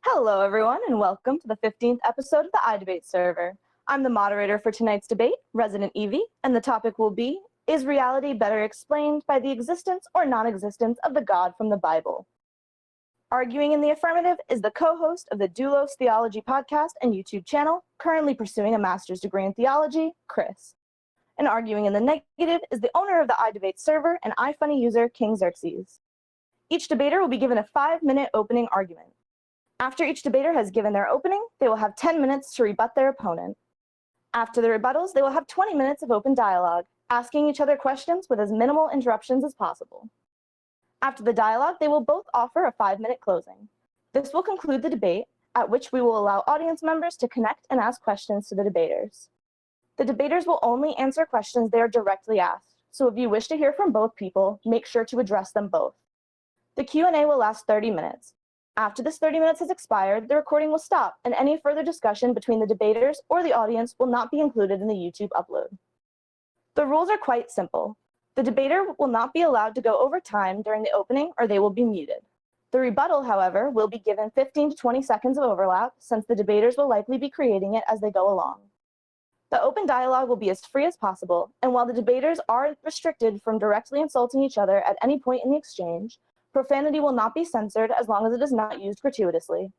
Hello, everyone, and welcome to the 15th episode of the iDebate server. I'm the moderator for tonight's debate, Resident Evie, and the topic will be, is reality better explained by the existence or non-existence of the God from the Bible? Arguing in the affirmative is the co-host of the Doulos Theology podcast and YouTube channel, currently pursuing a master's degree in theology, Chris. And arguing in the negative is the owner of the iDebate server and iFunny user, KingXerxes. Each debater will be given a 5-minute opening argument. After each debater has given their opening, they will have 10 minutes to rebut their opponent. After the rebuttals, they will have 20 minutes of open dialogue, asking each other questions with as minimal interruptions as possible. After the dialogue, they will both offer a 5-minute closing. This will conclude the debate, at which we will allow audience members to connect and ask questions to the debaters. The debaters will only answer questions they are directly asked, so if you wish to hear from both people, make sure to address them both. The Q&A will last 30 minutes. After this 30 minutes has expired, the recording will stop, and any further discussion between the debaters or the audience will not be included in the YouTube upload. The rules are quite simple. The debater will not be allowed to go over time during the opening, or they will be muted. The rebuttal, however, will be given 15 to 20 seconds of overlap, since the debaters will likely be creating it as they go along. The open dialogue will be as free as possible, and while the debaters are restricted from directly insulting each other at any point in the exchange, profanity will not be censored as long as it is not used gratuitously.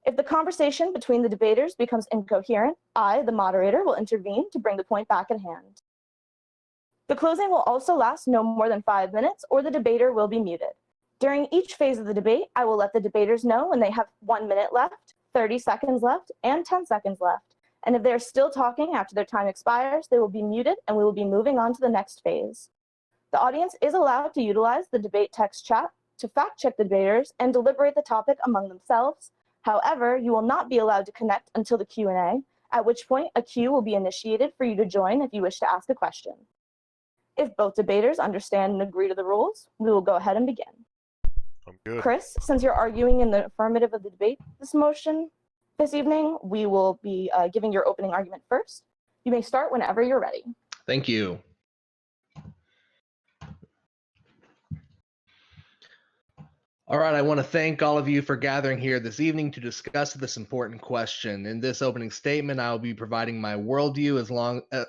If the conversation between the debaters becomes incoherent, I, the moderator, will intervene to bring the point back at hand. The closing will also last no more than 5 minutes, or the debater will be muted. During each phase of the debate, I will let the debaters know when they have 1 minute left, 30 seconds left, and 10 seconds left. And if they're still talking after their time expires, they will be muted and we will be moving on to the next phase. The audience is allowed to utilize the debate text chat to fact-check the debaters and deliberate the topic among themselves. However, you will not be allowed to connect until the Q&A, at which point a queue will be initiated for you to join if you wish to ask a question. If both debaters understand and agree to the rules, we will go ahead and begin. I'm good. Chris, since you're arguing in the affirmative of the debate this evening, we will be giving your opening argument first. You may start whenever you're ready. Thank you. All right, I want to thank all of you for gathering here this evening to discuss this important question. In this opening statement, I will be providing my worldview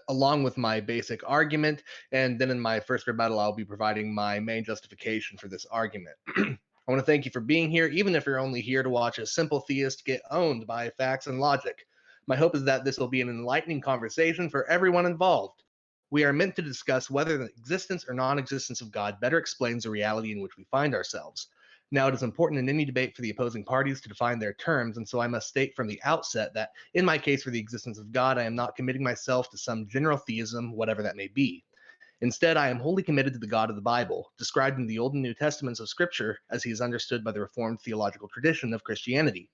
along with my basic argument, and then in my first rebuttal, I'll be providing my main justification for this argument. I want to thank you for being here, even if you're only here to watch a simple theist get owned by facts and logic. My hope is that this will be an enlightening conversation for everyone involved. We are meant to discuss whether the existence or non-existence of God better explains the reality in which we find ourselves. Now, it is important in any debate for the opposing parties to define their terms, and so I must state from the outset that, in my case for the existence of God, I am not committing myself to some general theism, whatever that may be. Instead, I am wholly committed to the God of the Bible, described in the Old and New Testaments of Scripture as he is understood by the Reformed theological tradition of Christianity.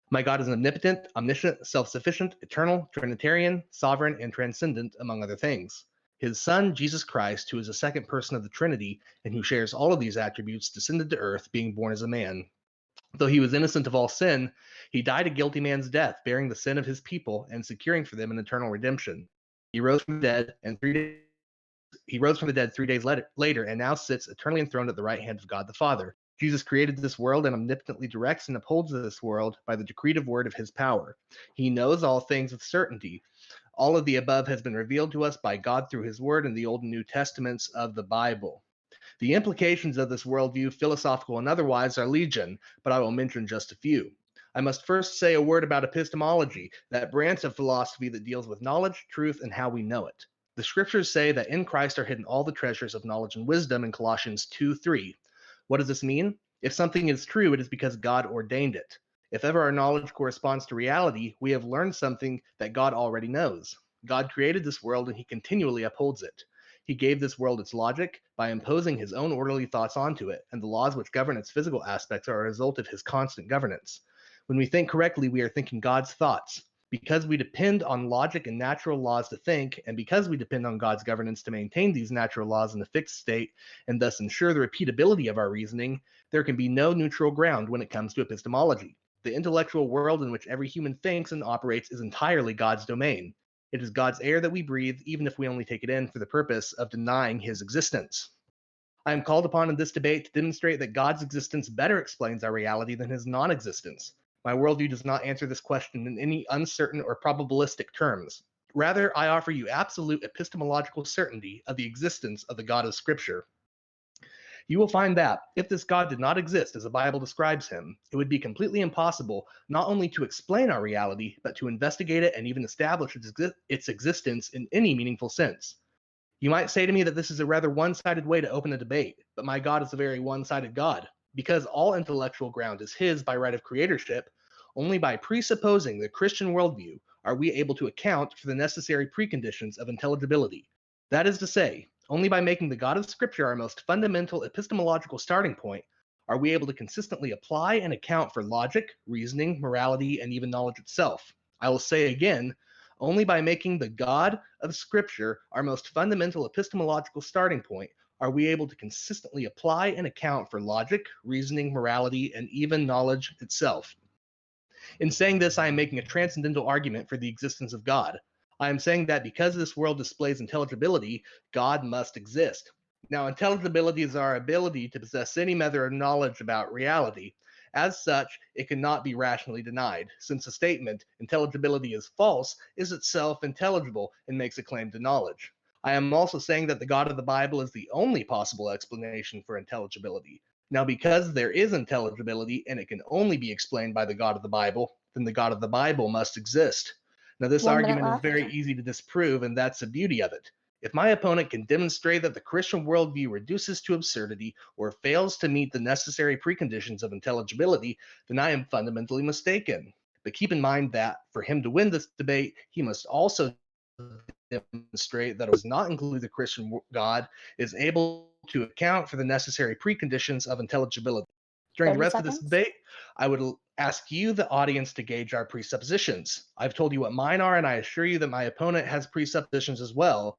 My God is omnipotent, omniscient, self-sufficient, eternal, Trinitarian, sovereign, and transcendent, among other things. His Son, Jesus Christ, who is the second person of the Trinity, and who shares all of these attributes, descended to earth, being born as a man. Though he was innocent of all sin, he died a guilty man's death, bearing the sin of his people and securing for them an eternal redemption. He rose from the dead, and 3 days later, and now sits eternally enthroned at the right hand of God the Father. Jesus created this world and omnipotently directs and upholds this world by the decretive word of his power. He knows all things with certainty. All of the above has been revealed to us by God through his word in the Old and New Testaments of the Bible. The implications of this worldview, philosophical and otherwise, are legion, but I will mention just a few. I must first say a word about epistemology, that branch of philosophy that deals with knowledge, truth, and how we know it. The scriptures say that in Christ are hidden all the treasures of knowledge and wisdom in Colossians 2:3. What does this mean? If something is true, it is because God ordained it. If ever our knowledge corresponds to reality, we have learned something that God already knows. God created this world and he continually upholds it. He gave this world its logic by imposing his own orderly thoughts onto it, and the laws which govern its physical aspects are a result of his constant governance. When we think correctly, we are thinking God's thoughts. Because we depend on logic and natural laws to think, and because we depend on God's governance to maintain these natural laws in a fixed state and thus ensure the repeatability of our reasoning, there can be no neutral ground when it comes to epistemology. The intellectual world in which every human thinks and operates is entirely God's domain. It is God's air that we breathe, even if we only take it in for the purpose of denying his existence. I am called upon in this debate to demonstrate that God's existence better explains our reality than his non-existence. My worldview does not answer this question in any uncertain or probabilistic terms. Rather, I offer you absolute epistemological certainty of the existence of the God of Scripture. You will find that, if this God did not exist as the Bible describes him, it would be completely impossible not only to explain our reality, but to investigate it and even establish its existence in any meaningful sense. You might say to me that this is a rather one-sided way to open a debate, but my God is a very one-sided God. Because all intellectual ground is his by right of creatorship, only by presupposing the Christian worldview are we able to account for the necessary preconditions of intelligibility. That is to say, only by making the God of Scripture our most fundamental epistemological starting point are we able to consistently apply and account for logic, reasoning, morality, and even knowledge itself. I will say again, only by making the God of Scripture our most fundamental epistemological starting point are we able to consistently apply and account for logic, reasoning, morality, and even knowledge itself. In saying this, I am making a transcendental argument for the existence of God. I am saying that because this world displays intelligibility, God must exist. Now, intelligibility is our ability to possess any method of knowledge about reality. As such, it cannot be rationally denied, since the statement, intelligibility is false, is itself intelligible and makes a claim to knowledge. I am also saying that the God of the Bible is the only possible explanation for intelligibility. Now, because there is intelligibility and it can only be explained by the God of the Bible, then the God of the Bible must exist. Now, this 1 minute argument is left. very easy to disprove, and that's the beauty of it. If my opponent can demonstrate that the Christian worldview reduces to absurdity or fails to meet the necessary preconditions of intelligibility, then I am fundamentally mistaken. But keep in mind that for him to win this debate, he must also demonstrate that it does not include the Christian God is able to account for the necessary preconditions of intelligibility. During the 30 rest of this seconds. debate, I would ask you, the audience, to gauge our presuppositions. I've told you what mine are, and I assure you that my opponent has presuppositions as well.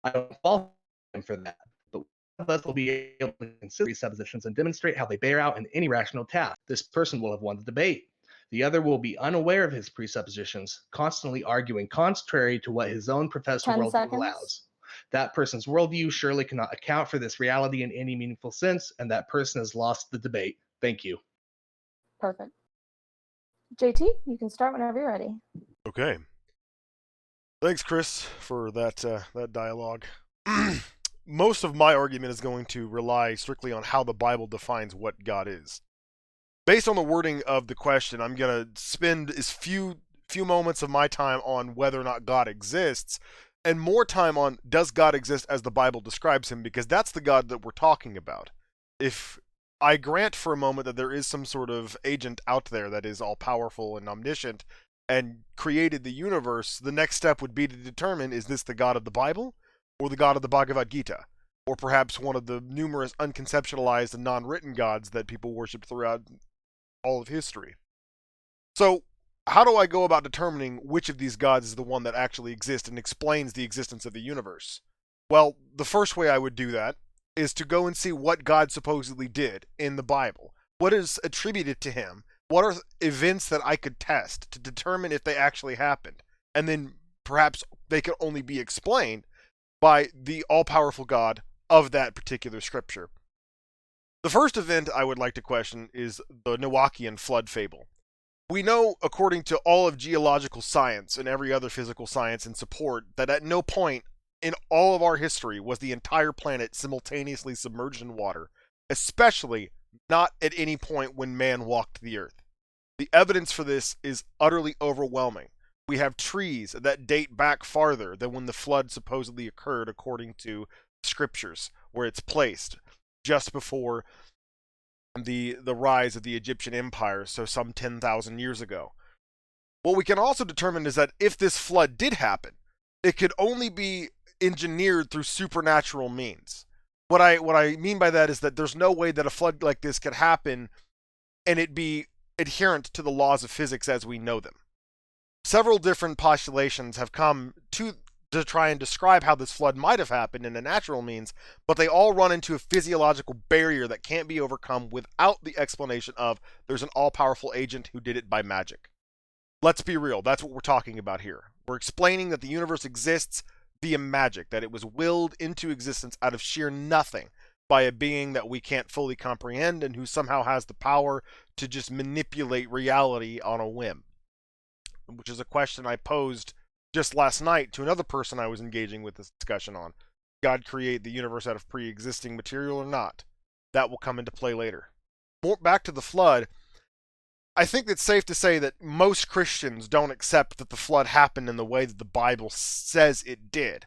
I don't fault him for that, but one of us will be able to consider presuppositions and demonstrate how they bear out in any rational task. This person will have won the debate. The other will be unaware of his presuppositions, constantly arguing contrary to what his own professed 10 worldview seconds. allows. That person's worldview surely cannot account for this reality in any meaningful sense, and that person has lost the debate. Thank you. Perfect. JT, you can start whenever you're ready. Okay. Thanks, Chris, for that dialogue. Most of my argument is going to rely strictly on how the Bible defines what God is. Based on the wording of the question, I'm going to spend as few moments of my time on whether or not God exists, and more time on does God exist as the Bible describes him, because that's the God that we're talking about. If I grant for a moment that there is some sort of agent out there that is all-powerful and omniscient and created the universe, the next step would be to determine, is this the God of the Bible or the God of the Bhagavad Gita? Or perhaps one of the numerous unconceptualized and non-written gods that people worship throughout all of history. So, how do I go about determining which of these gods is the one that actually exists and explains the existence of the universe? Well, the first way I would do that is to go and see what God supposedly did in the Bible. What is attributed to him? What are events that I could test to determine if they actually happened? And then perhaps they can only be explained by the all-powerful God of that particular scripture. The first event I would like to question is the Noachian flood fable. We know, according to all of geological science and every other physical science in support, that at no point in all of our history was the entire planet simultaneously submerged in water, especially not at any point when man walked the earth. The evidence for this is utterly overwhelming. We have trees that date back farther than when the flood supposedly occurred according to scriptures, where it's placed just before the rise of the Egyptian Empire, so some 10,000 years ago. What we can also determine is that if this flood did happen, it could only be engineered through supernatural means. What I mean by that is that there's no way that a flood like this could happen and it be adherent to the laws of physics as we know them. Several different postulations have come to try and describe how this flood might have happened in a natural means, but they all run into a physiological barrier that can't be overcome without the explanation of there's an all-powerful agent who did it by magic. Let's be real, that's what we're talking about here. We're explaining that the universe exists via magic, that it was willed into existence out of sheer nothing by a being that we can't fully comprehend and who somehow has the power to just manipulate reality on a whim. Which is a question I posed just last night to another person I was engaging with this discussion on. God create the universe out of pre-existing material or not? That will come into play later. More back to the flood. I think it's safe to say that most Christians don't accept that the flood happened in the way that the Bible says it did.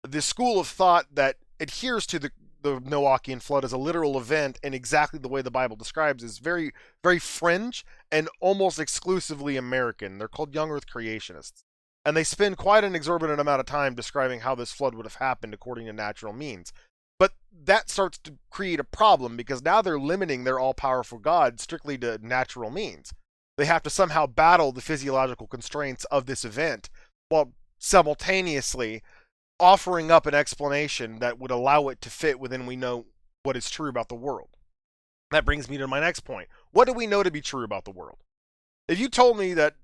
The school of thought that adheres to the Noachian flood as a literal event in exactly the way the Bible describes is very, very fringe and almost exclusively American. They're called young earth creationists. And they spend quite an exorbitant amount of time describing how this flood would have happened according to natural means. But that starts to create a problem because now they're limiting their all-powerful God strictly to natural means. They have to somehow battle the physiological constraints of this event while simultaneously offering up an explanation that would allow it to fit within we know what is true about the world. That brings me to my next point. What do we know to be true about the world? If you told me that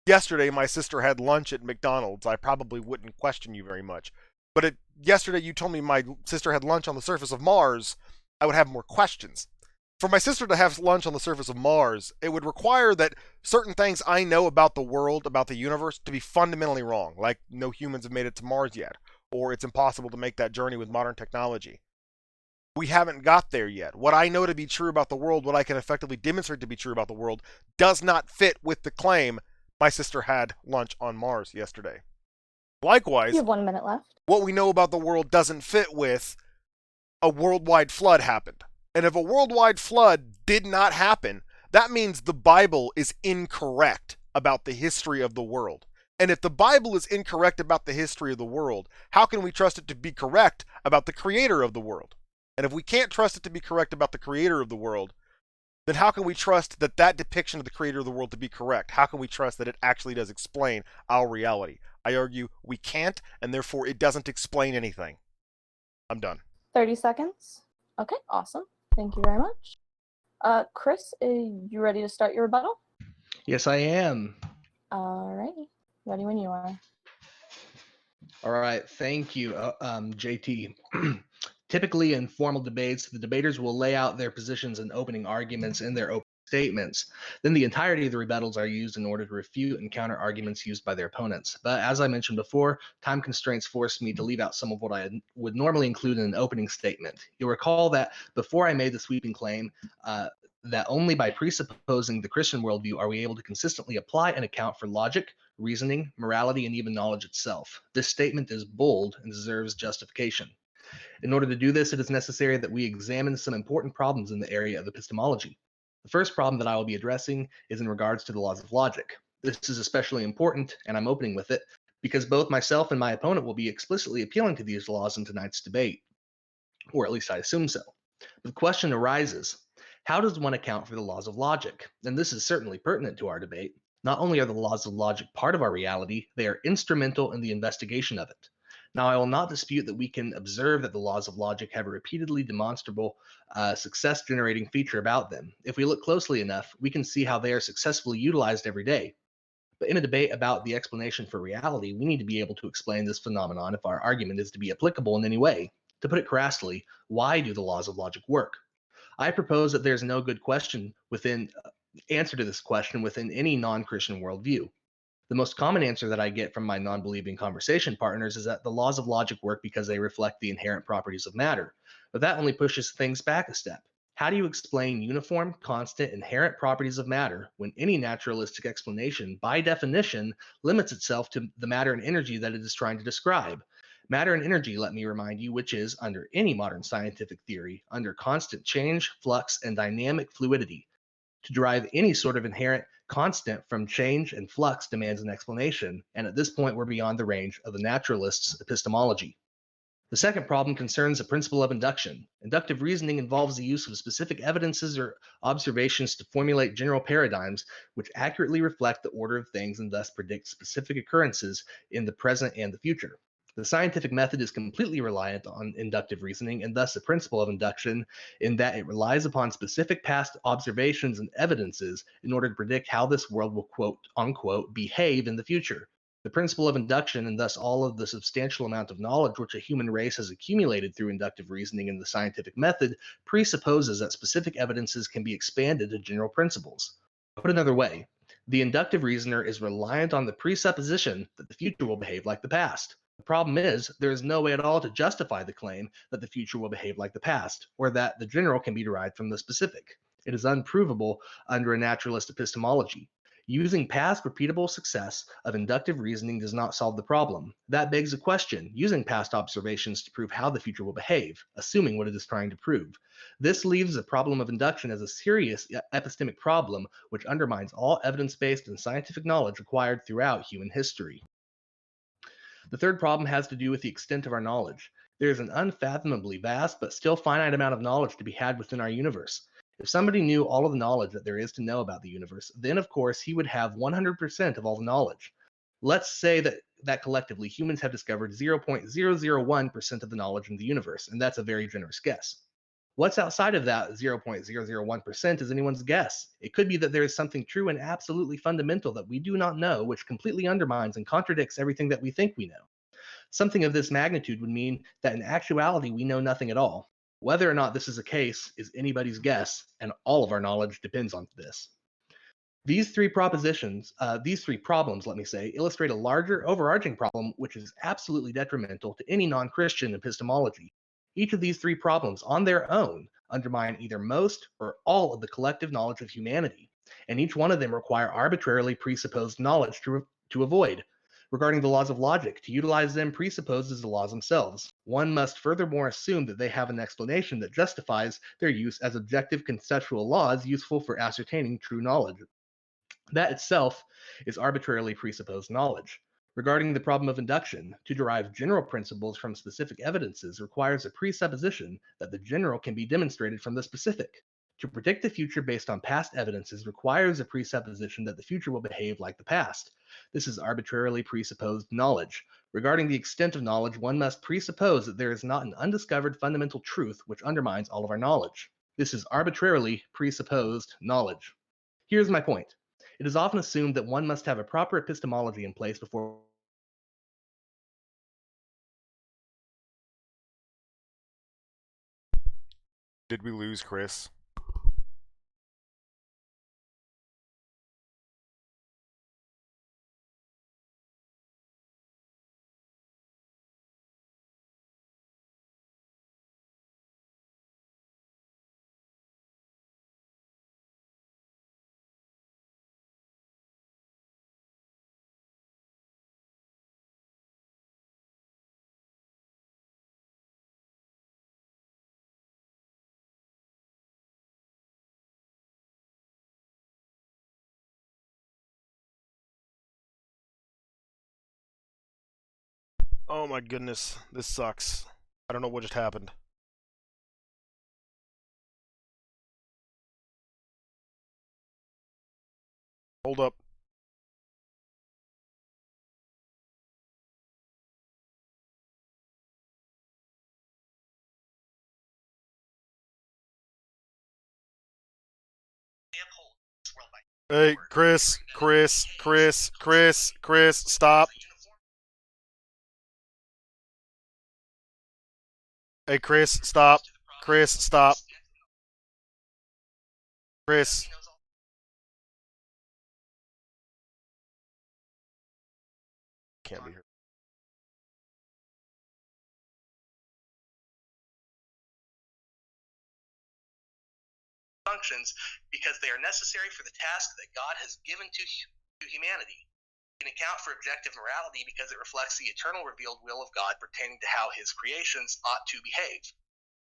yesterday my sister had lunch at McDonald's, I probably wouldn't question you very much. But if yesterday you told me my sister had lunch on the surface of Mars, I would have more questions. For my sister to have lunch on the surface of Mars, it would require that certain things I know about the world, about the universe, to be fundamentally wrong, like no humans have made it to Mars yet, or it's impossible to make that journey with modern technology. We haven't got there yet. What I know to be true about the world, what I can effectively demonstrate to be true about the world, does not fit with the claim my sister had lunch on Mars yesterday. Likewise, You have 1 minute left. what we know about the world doesn't fit with a worldwide flood happened. And if a worldwide flood did not happen, that means the Bible is incorrect about the history of the world. And if the Bible is incorrect about the history of the world, how can we trust it to be correct about the creator of the world? And if we can't trust it to be correct about the creator of the world, then how can we trust that that depiction of the creator of the world to be correct? How can we trust that it actually does explain our reality? I argue we can't, and therefore it doesn't explain anything. I'm done. 30 seconds. Okay, awesome. Thank you very much. Chris, are you ready to start your rebuttal? Yes, I am. All righty. Ready when you are. All right, thank you, JT. Typically, in formal debates, the debaters will lay out their positions and opening arguments in their opening statements. Then the entirety of the rebuttals are used in order to refute and counter arguments used by their opponents. But as I mentioned before, time constraints forced me to leave out some of what I would normally include in an opening statement. You'll recall that before I made the sweeping claim that only by presupposing the Christian worldview are we able to consistently apply and account for logic, reasoning, morality, and even knowledge itself. This statement is bold and deserves justification. In order to do this, it is necessary that we examine some important problems in the area of epistemology. The first problem that I will be addressing is in regards to the laws of logic. This is especially important, and I'm opening with it, because both myself and my opponent will be explicitly appealing to these laws in tonight's debate, or at least I assume so. But the question arises, how does one account for the laws of logic? And this is certainly pertinent to our debate. Not only are the laws of logic part of our reality, they are instrumental in the investigation of it. Now, I will not dispute that we can observe that the laws of logic have a repeatedly demonstrable success-generating feature about them. If we look closely enough, we can see how they are successfully utilized every day. But in a debate about the explanation for reality, we need to be able to explain this phenomenon if our argument is to be applicable in any way. To put it crassly, why do the laws of logic work? I propose that there's no good answer to this question within any non-Christian worldview. The most common answer that I get from my non-believing conversation partners is that the laws of logic work because they reflect the inherent properties of matter. But that only pushes things back a step. How do you explain uniform, constant, inherent properties of matter when any naturalistic explanation, by definition, limits itself to the matter and energy that it is trying to describe? Matter and energy, let me remind you, which is, under any modern scientific theory, under constant change, flux, and dynamic fluidity. To derive any sort of inherent constant from change and flux demands an explanation, and at this point we're beyond the range of the naturalist's epistemology. The second problem concerns the principle of induction. Inductive reasoning involves the use of specific evidences or observations to formulate general paradigms which accurately reflect the order of things and thus predict specific occurrences in the present and the future. The scientific method is completely reliant on inductive reasoning and thus the principle of induction in that it relies upon specific past observations and evidences in order to predict how this world will quote unquote behave in the future. The principle of induction, and thus all of the substantial amount of knowledge which a human race has accumulated through inductive reasoning in the scientific method, presupposes that specific evidences can be expanded to general principles. Put another way, the inductive reasoner is reliant on the presupposition that the future will behave like the past. The problem is, there is no way at all to justify the claim that the future will behave like the past, or that the general can be derived from the specific. It is unprovable under a naturalist epistemology. Using past repeatable success of inductive reasoning does not solve the problem. That begs a question, using past observations to prove how the future will behave, assuming what it is trying to prove. This leaves the problem of induction as a serious epistemic problem, which undermines all evidence-based and scientific knowledge acquired throughout human history. The third problem has to do with the extent of our knowledge. There is an unfathomably vast but still finite amount of knowledge to be had within our universe. If somebody knew all of the knowledge that there is to know about the universe, then of course he would have 100% of all the knowledge. Let's say that collectively humans have discovered 0.001% of the knowledge in the universe, and that's a very generous guess. What's outside of that 0.001% is anyone's guess. It could be that there is something true and absolutely fundamental that we do not know, which completely undermines and contradicts everything that we think we know. Something of this magnitude would mean that in actuality we know nothing at all. Whether or not this is the case is anybody's guess, and all of our knowledge depends on this. These three problems, illustrate a larger overarching problem which is absolutely detrimental to any non-Christian epistemology. Each of these three problems on their own undermine either most or all of the collective knowledge of humanity, and each one of them require arbitrarily presupposed knowledge to avoid. Regarding the laws of logic, to utilize them presupposes the laws themselves. One must furthermore assume that they have an explanation that justifies their use as objective conceptual laws useful for ascertaining true knowledge. That itself is arbitrarily presupposed knowledge. Regarding the problem of induction, to derive general principles from specific evidences requires a presupposition that the general can be demonstrated from the specific. To predict the future based on past evidences requires a presupposition that the future will behave like the past. This is arbitrarily presupposed knowledge. Regarding the extent of knowledge, one must presuppose that there is not an undiscovered fundamental truth which undermines all of our knowledge. This is arbitrarily presupposed knowledge. Here's my point. It is often assumed that one must have a proper epistemology in place before Did we lose Chris? Oh my goodness, this sucks. I don't know what just happened. Hold up. Hey, Chris, stop. Hey, Chris, stop. Chris, stop. Chris. Can't be here. functions because they are necessary for the task that God has given to humanity. It can account for objective morality because it reflects the eternal revealed will of God pertaining to how his creations ought to behave.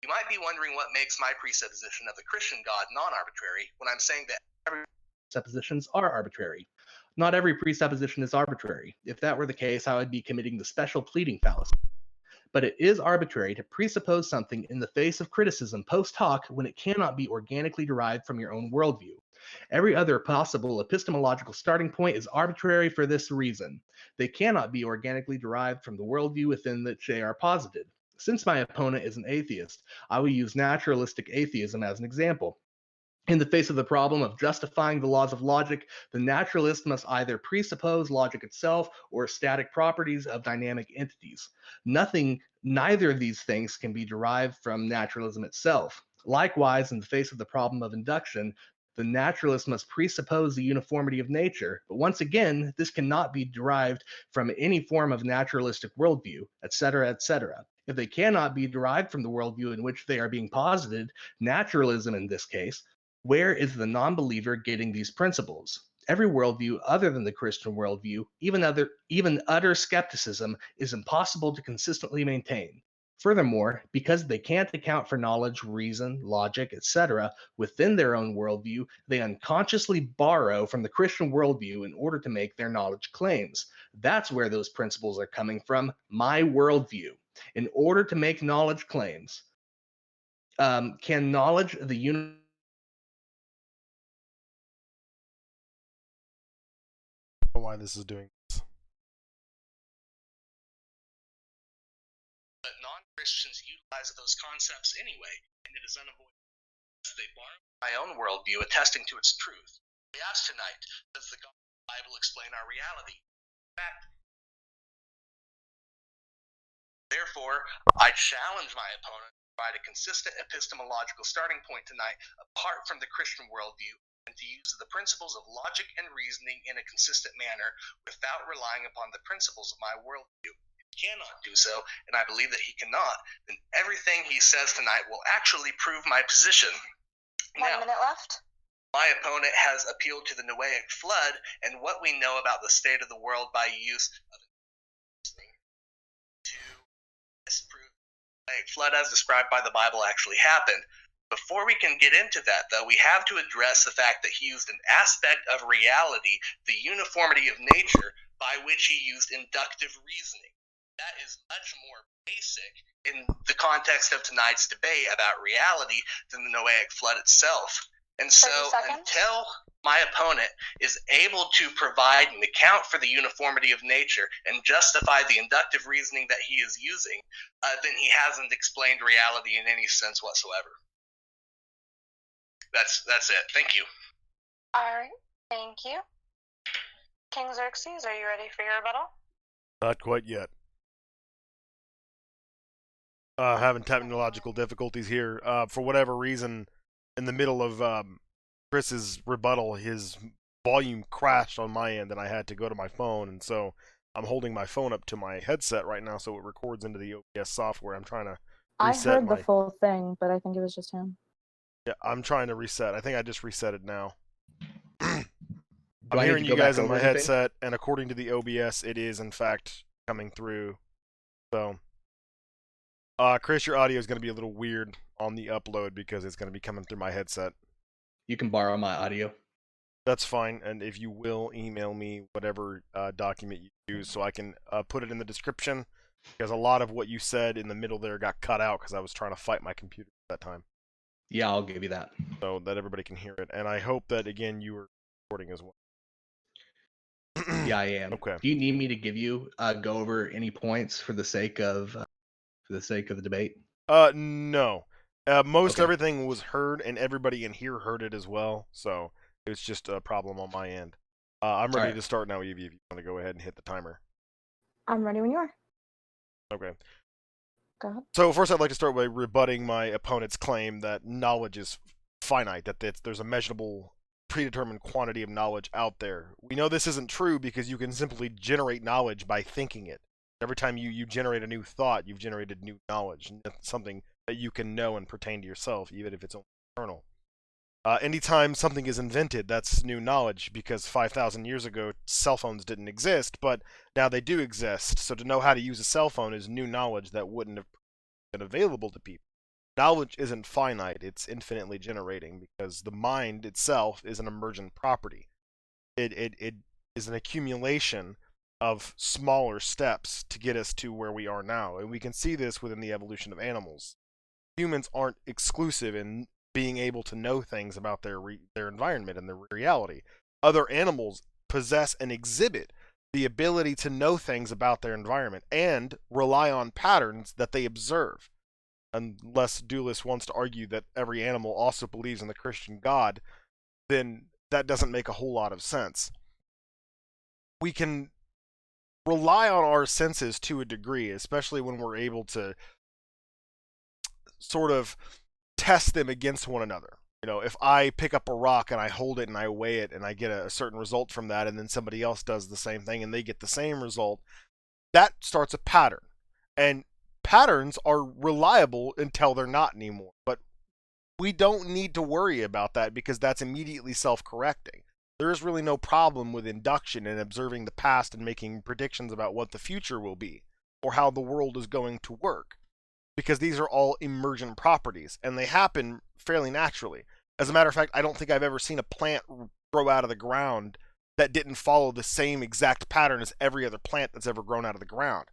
You might be wondering what makes my presupposition of the Christian God non-arbitrary when I'm saying that every presuppositions are arbitrary. Not every presupposition is arbitrary. If that were the case, I would be committing the special pleading fallacy. But it is arbitrary to presuppose something in the face of criticism post hoc when it cannot be organically derived from your own worldview. Every other possible epistemological starting point is arbitrary for this reason. They cannot be organically derived from the worldview within which they are posited. Since my opponent is an atheist, I will use naturalistic atheism as an example. In the face of the problem of justifying the laws of logic, the naturalist must either presuppose logic itself or static properties of dynamic entities. Neither of these things can be derived from naturalism itself. Likewise, in the face of the problem of induction, the naturalist must presuppose the uniformity of nature, but once again, this cannot be derived from any form of naturalistic worldview, etc., etc. If they cannot be derived from the worldview in which they are being posited, naturalism in this case, where is the non-believer getting these principles? Every worldview other than the Christian worldview, even utter skepticism, is impossible to consistently maintain. Furthermore, because they can't account for knowledge, reason, logic, etc., within their own worldview, they unconsciously borrow from the Christian worldview in order to make their knowledge claims. That's where those principles are coming from, my worldview. In order to make knowledge claims, can knowledge the universe Why this is doing this. But non-Christians utilize those concepts anyway, and it is unavoidable. They borrow my own worldview, attesting to its truth. We ask tonight, does the Bible explain our reality? In fact, therefore, I challenge my opponent to provide a consistent epistemological starting point tonight, apart from the Christian worldview, and to use the principles of logic and reasoning in a consistent manner without relying upon the principles of my worldview. If he cannot do so, and I believe that he cannot, then everything he says tonight will actually prove my position. 1 minute left. My opponent has appealed to the Noahic flood and what we know about the state of the world by use of reasoning to disprove the Noahic flood as described by the Bible actually happened. Before we can get into that, though, we have to address the fact that he used an aspect of reality, the uniformity of nature, by which he used inductive reasoning. That is much more basic in the context of tonight's debate about reality than the Noahic flood itself. And so, until my opponent is able to provide an account for the uniformity of nature and justify the inductive reasoning that he is using, then he hasn't explained reality in any sense whatsoever. That's it. Thank you. All right. Thank you. KingXerxes, are you ready for your rebuttal? Not quite yet. Having technological difficulties here. For whatever reason, in the middle of Chris's rebuttal, his volume crashed on my end, and I had to go to my phone, and so I'm holding my phone up to my headset right now so it records into the OBS software. I'm trying to reset I heard the full thing, but I think it was just him. Yeah, I'm trying to reset. I think I just reset it now. I'm I hearing need to you go back guys in over my anything? headset, and according to the OBS, it is, in fact, coming through. So, Chris, your audio is going to be a little weird on the upload because it's going to be coming through my headset. You can borrow my audio. That's fine, and if you will, email me whatever document you use so I can put it in the description, because a lot of what you said in the middle there got cut out because I was trying to fight my computer at that time. Yeah, I'll give you that. So that everybody can hear it. And I hope that, again, you were recording as well. Yeah, I am. Okay. Do you need me to give you go over any points for the sake of the debate? No. Most Okay. everything was heard, and everybody in here heard it as well. So it was just a problem on my end. I'm ready Alright. to start now, Evie, if you want to go ahead and hit the timer. I'm ready when you are. Okay. Go ahead. So first I'd like to start by rebutting my opponent's claim that knowledge is finite, that there's a measurable, predetermined quantity of knowledge out there. We know this isn't true because you can simply generate knowledge by thinking it. Every time you generate a new thought, you've generated new knowledge, and that's something that you can know and pertain to yourself, even if it's only internal. Anytime something is invented, that's new knowledge, because 5,000 years ago, cell phones didn't exist, but now they do exist. So to know how to use a cell phone is new knowledge that wouldn't have been available to people. Knowledge isn't finite, it's infinitely generating, because the mind itself is an emergent property. It is an accumulation of smaller steps to get us to where we are now, and we can see this within the evolution of animals. Humans aren't exclusive in being able to know things about their environment and their reality. Other animals possess and exhibit the ability to know things about their environment and rely on patterns that they observe. unless Doulos wants to argue that every animal also believes in the Christian God, then that doesn't make a whole lot of sense. We can rely on our senses to a degree, especially when we're able to sort of test them against one another. You know, if I pick up a rock and I hold it and I weigh it and I get a certain result from that, and then somebody else does the same thing and they get the same result, that starts a pattern. And patterns are reliable until they're not anymore. But we don't need to worry about that because that's immediately self-correcting. There is really no problem with induction and observing the past and making predictions about what the future will be or how the world is going to work, because these are all emergent properties and they happen fairly naturally. As a matter of fact, I don't think I've ever seen a plant grow out of the ground that didn't follow the same exact pattern as every other plant that's ever grown out of the ground.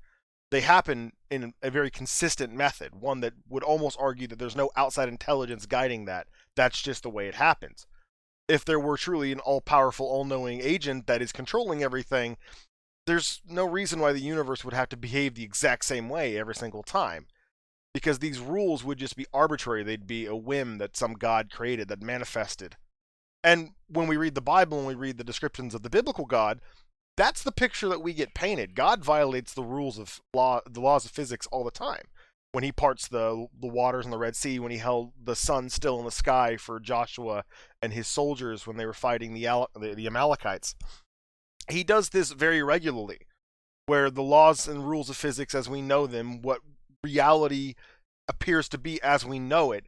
They happen in a very consistent method, one that would almost argue that there's no outside intelligence guiding that. That's just the way it happens. If there were truly an all-powerful, all-knowing agent that is controlling everything, there's no reason why the universe would have to behave the exact same way every single time, because these rules would just be arbitrary. They'd be a whim that some god created that manifested. And when we read the Bible and we read the descriptions of the biblical God, that's the picture that we get painted. God violates the rules of the laws of physics all the time. When he parts the waters in the Red Sea, when he held the sun still in the sky for Joshua and his soldiers when they were fighting the Amalekites. He does this very regularly, where the laws and rules of physics as we know them, what reality appears to be as we know it,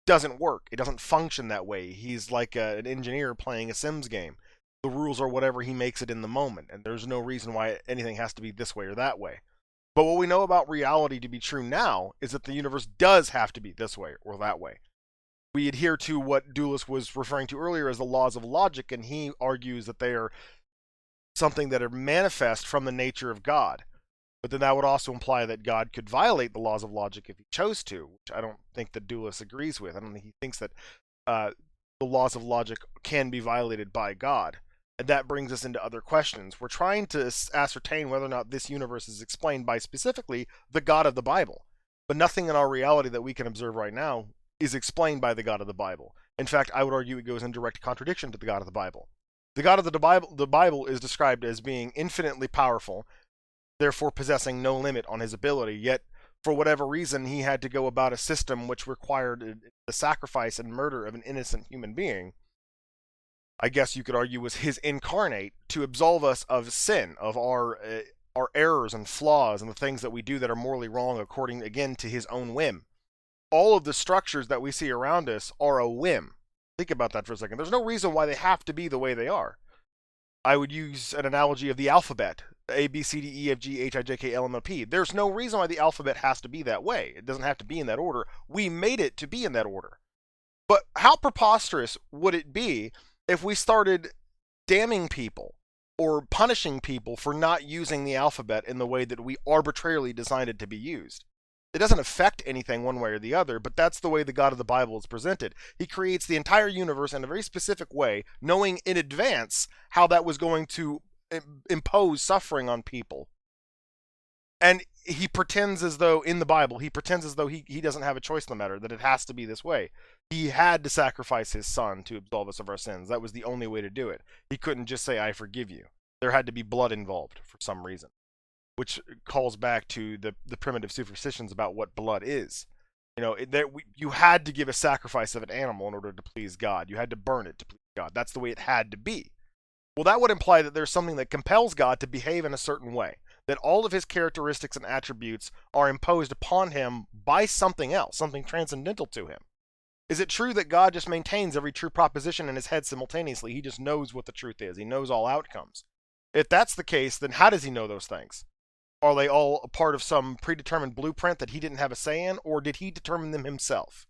doesn't work. It doesn't function that way. He's like an engineer playing a Sims game. The rules are whatever he makes it in the moment, and there's no reason why anything has to be this way or that way. But what we know about reality to be true now is that the universe does have to be this way or that way. We adhere to what Doulos was referring to earlier as the laws of logic, and he argues that they are something that are manifest from the nature of God. But then that would also imply that God could violate the laws of logic if he chose to, which I don't think that Doulos agrees with. I don't think he thinks that the laws of logic can be violated by God. And that brings us into other questions. We're trying to ascertain whether or not this universe is explained by specifically the God of the Bible. But nothing in our reality that we can observe right now is explained by the God of the Bible. In fact, I would argue it goes in direct contradiction to the God of the Bible. The God of the Bible is described as being infinitely powerful, therefore possessing no limit on his ability, yet for whatever reason he had to go about a system which required the sacrifice and murder of an innocent human being. I guess you could argue was his incarnate to absolve us of sin, of our errors and flaws and the things that we do that are morally wrong according, again, to his own whim. All of the structures that we see around us are a whim. Think about that for a second. There's no reason why they have to be the way they are. I would use an analogy of the alphabet. A, B, C, D, E, F, G, H, I, J, K, L, M, N, P. There's no reason why the alphabet has to be that way. It doesn't have to be in that order. We made it to be in that order. But how preposterous would it be if we started damning people or punishing people for not using the alphabet in the way that we arbitrarily designed it to be used? It doesn't affect anything one way or the other, but that's the way the God of the Bible is presented. He creates the entire universe in a very specific way, knowing in advance how that was going to impose suffering on people. And he pretends as though, in the Bible, he pretends as though he doesn't have a choice in the matter, that it has to be this way. He had to sacrifice his son to absolve us of our sins. That was the only way to do it. He couldn't just say, I forgive you. There had to be blood involved for some reason, which calls back to the primitive superstitions about what blood is. You know, you had to give a sacrifice of an animal in order to please God. You had to burn it to please God. That's the way it had to be. Well, that would imply that there's something that compels God to behave in a certain way, that all of his characteristics and attributes are imposed upon him by something else, something transcendental to him. Is it true that God just maintains every true proposition in his head simultaneously? He just knows what the truth is. He knows all outcomes. If that's the case, then how does he know those things? Are they all a part of some predetermined blueprint that he didn't have a say in, or did he determine them himself?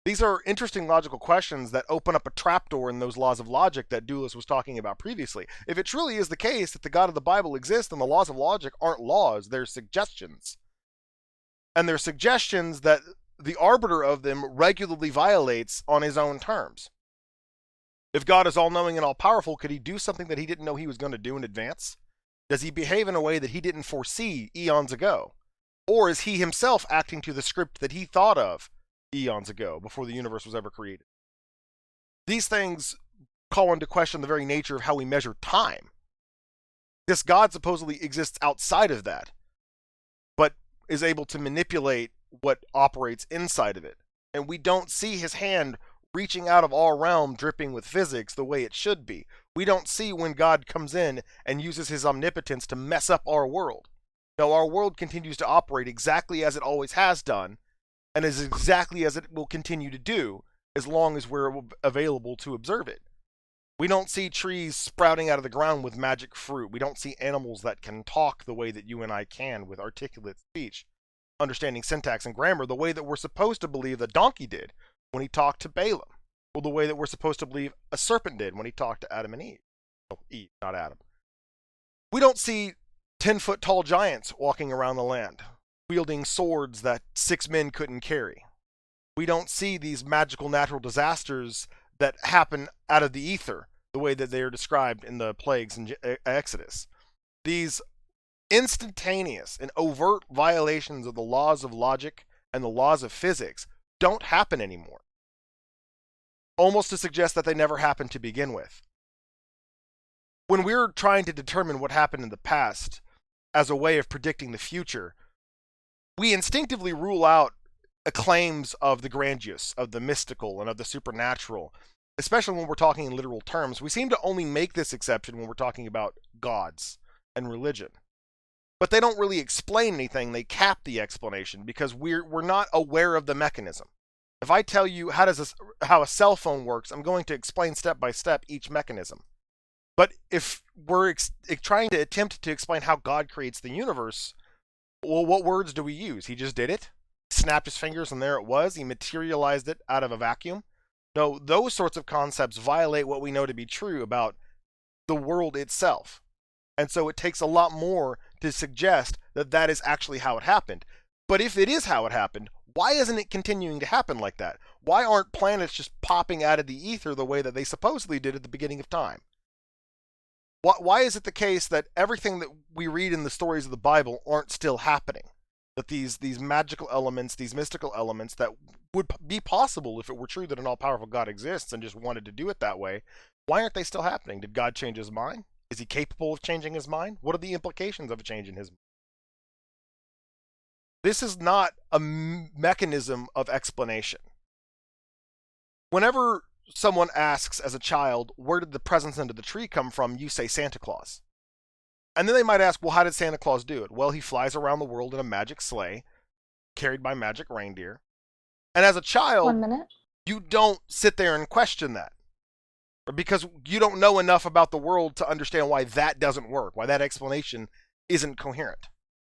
These are interesting logical questions that open up a trapdoor in those laws of logic that Doulos was talking about previously. If it truly is the case that the God of the Bible exists, then the laws of logic aren't laws, they're suggestions. And they're suggestions that the arbiter of them regularly violates on his own terms. If God is all-knowing and all-powerful, could he do something that he didn't know he was going to do in advance? Does he behave in a way that he didn't foresee eons ago? Or is he himself acting to the script that he thought of eons ago, before the universe was ever created? These things call into question the very nature of how we measure time. This God supposedly exists outside of that, but is able to manipulate what operates inside of it. And we don't see his hand reaching out of our realm dripping with physics the way it should be. We don't see when God comes in and uses his omnipotence to mess up our world. No, our world continues to operate exactly as it always has done, and is exactly as it will continue to do as long as we're available to observe it. We don't see trees sprouting out of the ground with magic fruit. We don't see animals that can talk the way that you and I can with articulate speech, understanding syntax and grammar the way that we're supposed to believe the donkey did when he talked to Balaam, or the way that we're supposed to believe a serpent did when he talked to Adam and Eve. Oh, Eve, not Adam. We don't see 10-foot tall giants walking around the land, wielding swords that 6 men couldn't carry. We don't see these magical natural disasters that happen out of the ether, the way that they are described in the plagues in Exodus. These instantaneous and overt violations of the laws of logic and the laws of physics don't happen anymore, almost to suggest that they never happened to begin with. When we're trying to determine what happened in the past as a way of predicting the future, we instinctively rule out claims of the grandiose, of the mystical, and of the supernatural, especially when we're talking in literal terms. We seem to only make this exception when we're talking about gods and religion. But they don't really explain anything. They cap the explanation because we're not aware of the mechanism. If I tell you how a cell phone works, I'm going to explain step by step each mechanism. But if we're trying to attempt to explain how God creates the universe, well, what words do we use? He just did it? Snapped his fingers and there it was? He materialized it out of a vacuum? No, those sorts of concepts violate what we know to be true about the world itself. And so it takes a lot more to suggest that that is actually how it happened. But if it is how it happened, why isn't it continuing to happen like that? Why aren't planets just popping out of the ether the way that they supposedly did at the beginning of time? Why is it the case that everything that we read in the stories of the Bible aren't still happening? That these magical elements, these mystical elements that would be possible if it were true that an all-powerful God exists and just wanted to do it that way, why aren't they still happening? Did God change his mind? Is he capable of changing his mind? What are the implications of a change in his mind? This is not a mechanism of explanation. Whenever someone asks as a child, where did the presents under the tree come from? You say Santa Claus. And then they might ask, well, how did Santa Claus do it? Well, he flies around the world in a magic sleigh, carried by magic reindeer. And as a child, 1 minute. You don't sit there and question that. Because you don't know enough about the world to understand why that doesn't work, why that explanation isn't coherent.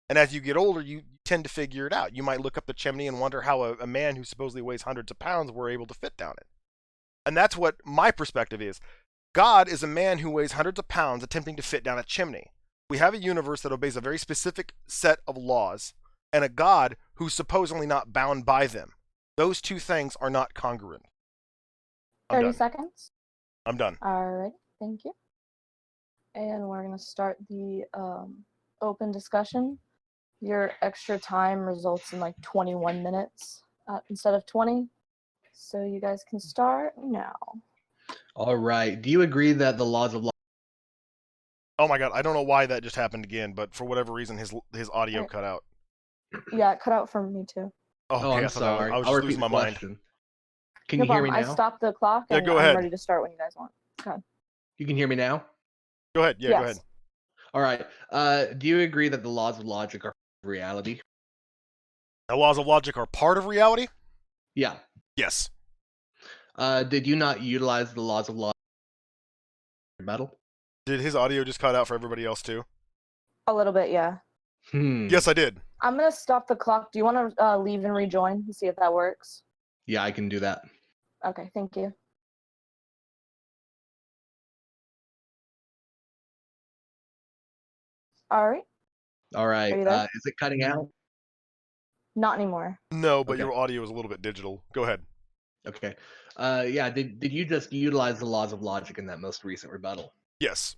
And as you get older, you tend to figure it out. You might look up the chimney and wonder how a man who supposedly weighs hundreds of pounds were able to fit down it. And that's what my perspective is. God is a man who weighs hundreds of pounds attempting to fit down a chimney. We have a universe that obeys a very specific set of laws, and a God who's supposedly not bound by them. Those two things are not congruent. 30 seconds. I'm done. All right, thank you. And we're going to start the open discussion. Your extra time results in like 21 minutes instead of 20. So you guys can start now. All right. Do you agree that the laws of Oh my god, I don't know why that just happened again, but for whatever reason, his audio cut out. Yeah, it cut out for me too. Oh, okay, I'm sorry. I was I'll just repeat losing my the mind. question. Can No you hear me problem. now? I stopped the clock and go I'm ahead. ready to start when you guys want. Okay. You can hear me now? Go ahead. Yeah, Yes. go ahead. All right. Do you agree that the laws of logic are reality? The laws of logic are part of reality? Yeah. Yes. Did you not utilize the laws of logic in your battle? Did his audio just cut out for everybody else too? A little bit, yeah. Yes, I did. I'm going to stop the clock. Do you want to leave and rejoin and see if that works? Yeah, I can do that. Okay, thank you. All right. All right. Are you there? Is it cutting out? Not anymore. No, but Okay. your audio is a little bit digital. Go ahead. Okay. Yeah. Did you just utilize the laws of logic in that most recent rebuttal? Yes.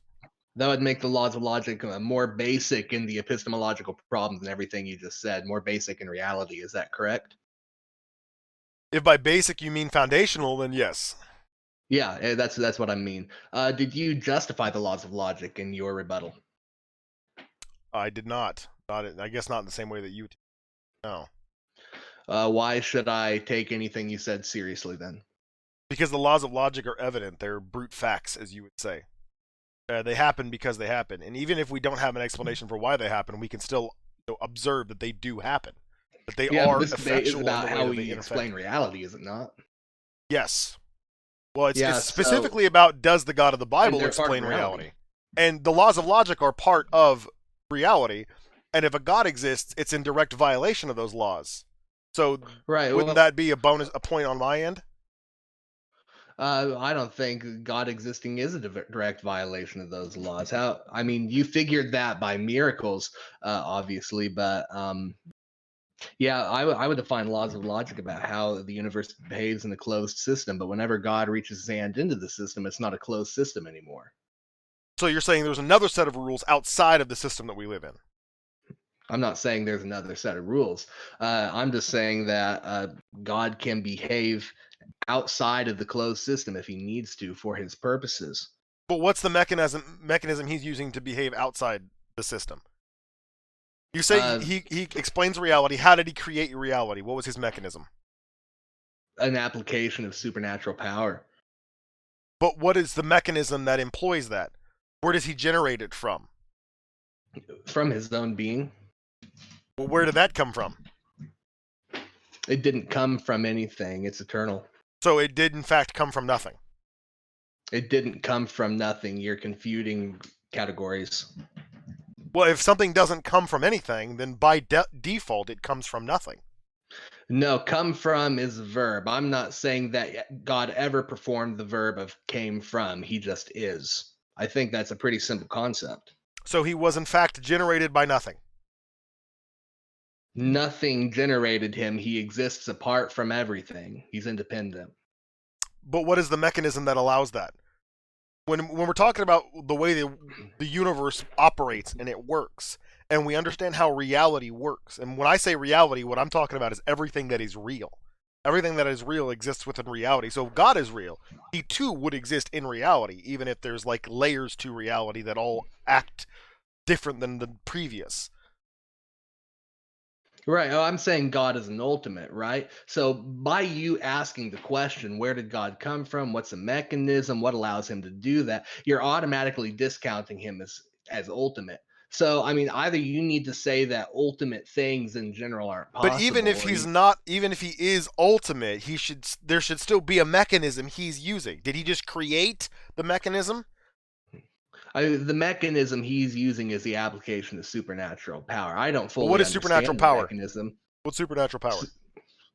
That would make the laws of logic more basic in the epistemological problems and everything you just said, more basic in reality. Is that correct? If by basic you mean foundational, then yes. Yeah, that's what I mean. Did you justify the laws of logic in your rebuttal? I did not. I guess not in the same way that you. No. Why should I take anything you said seriously then? Because the laws of logic are evident. They're brute facts, as you would say. They happen because they happen. And even if we don't have an explanation for why they happen, we can still observe that they do happen. That they Yeah, are but this debate is effectual in about the way how that they we explain interfere. reality, is it not? Yes. Well, it's Yeah, specifically about does the God of the Bible they're part of explain reality. reality? And the laws of logic are part of reality. And if a God exists, it's in direct violation of those laws. So Right. wouldn't that be a point on my end? I don't think God existing is a direct violation of those laws. I mean, you figured that by miracles, obviously, but yeah, I would define laws of logic about how the universe behaves in a closed system. But whenever God reaches his hand into the system, it's not a closed system anymore. So you're saying there's another set of rules outside of the system that we live in? I'm not saying there's another set of rules. I'm just saying that God can behave outside of the closed system if he needs to for his purposes. But what's the mechanism he's using to behave outside the system? You say he explains reality. How did he create reality? What was his mechanism? An application of supernatural power. But what is the mechanism that employs that? Where does he generate it from? From his own being. Well, where did that come from? It didn't come from anything. It's eternal. So it did, in fact, come from nothing. It didn't come from nothing. You're confusing categories. Well, if something doesn't come from anything, then by default, it comes from nothing. No, come from is a verb. I'm not saying that God ever performed the verb of came from. He just is. I think that's a pretty simple concept. So he was, in fact, generated by nothing. Nothing generated him. He exists apart from everything. He's independent. But what is the mechanism that allows that? When we're talking about the way the universe operates and it works, and we understand how reality works, and when I say reality, what I'm talking about is everything that is real. Everything that is real exists within reality. So if God is real, he too would exist in reality, even if there's like layers to reality that all act different than the previous. Right. Oh, I'm saying God is an ultimate, right? So by you asking the question, where did God come from? What's the mechanism? What allows him to do that? You're automatically discounting him as ultimate. So I mean, either you need to say that ultimate things in general aren't possible. But even if he's not, even if he is ultimate, there should still be a mechanism he's using. Did he just create the mechanism? The mechanism he's using is the application of supernatural power. I don't fully What is understand supernatural the power? mechanism. What's supernatural power?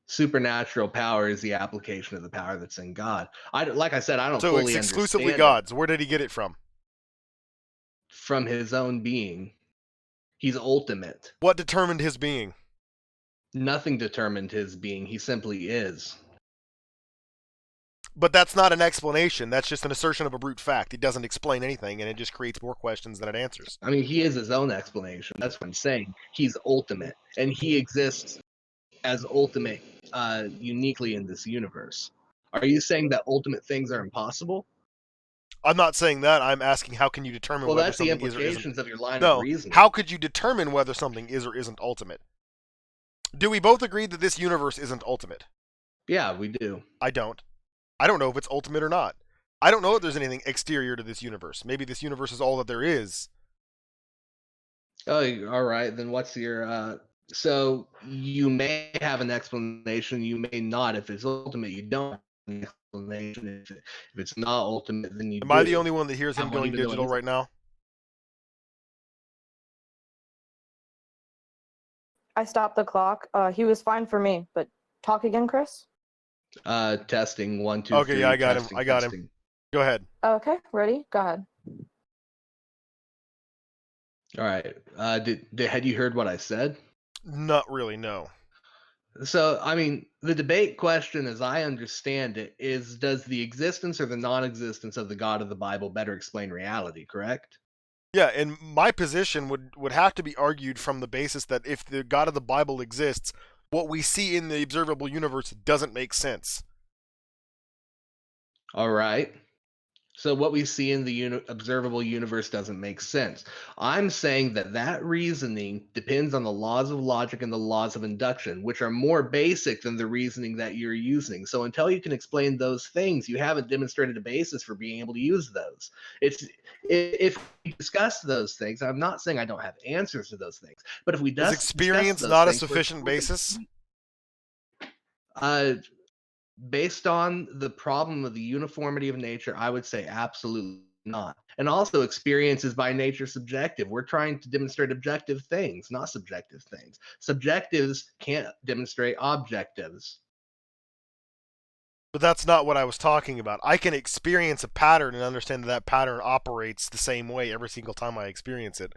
Supernatural power is the application of the power that's in God. Like I said, I don't fully understand. So it's exclusively God's. Where did he get it from? From his own being. He's ultimate. What determined his being? Nothing determined his being. He simply is. But that's not an explanation. That's just an assertion of a brute fact. It doesn't explain anything, and it just creates more questions than it answers. I mean, he is his own explanation. That's what I'm saying. He's ultimate, and he exists as ultimate uniquely in this universe. Are you saying that ultimate things are impossible? I'm not saying that. I'm asking how can you determine whether that's the something is or isn't. implications of your line No, of reasoning. how could you determine whether something is or isn't ultimate? Do we both agree that this universe isn't ultimate? Yeah, we do. I don't. I don't know if it's ultimate or not. I don't know if there's anything exterior to this universe. Maybe this universe is all that there is. Oh, all right. Then what's your... So you may have an explanation. You may not. If it's ultimate, you don't have an explanation. If it's not ultimate, then you do. Am I the only one that hears him going digital right now? I stopped the clock. He was fine for me, but talk again, Chris. Testing 1, 2, Okay, 3, yeah, I got testing, him. I got testing. him. Go ahead. Okay, ready? Go ahead. All right. Had you heard what I said? Not really, no. So, I mean, the debate question, as I understand it, is does the existence or the non-existence of the God of the Bible better explain reality, correct? Yeah, and my position would have to be argued from the basis that if the God of the Bible exists, what we see in the observable universe doesn't make sense. All right. So what we see in the observable universe doesn't make sense. I'm saying that that reasoning depends on the laws of logic and the laws of induction, which are more basic than the reasoning that you're using. So until you can explain those things, you haven't demonstrated a basis for being able to use those. If we discuss those things, I'm not saying I don't have answers to those things, but if we Is experience not a sufficient basis? Based on the problem of the uniformity of nature, I would say absolutely not. And also, experience is by nature subjective. We're trying to demonstrate objective things, not subjective things. Subjectives can't demonstrate objectives. But that's not what I was talking about. I can experience a pattern and understand that pattern operates the same way every single time I experience it.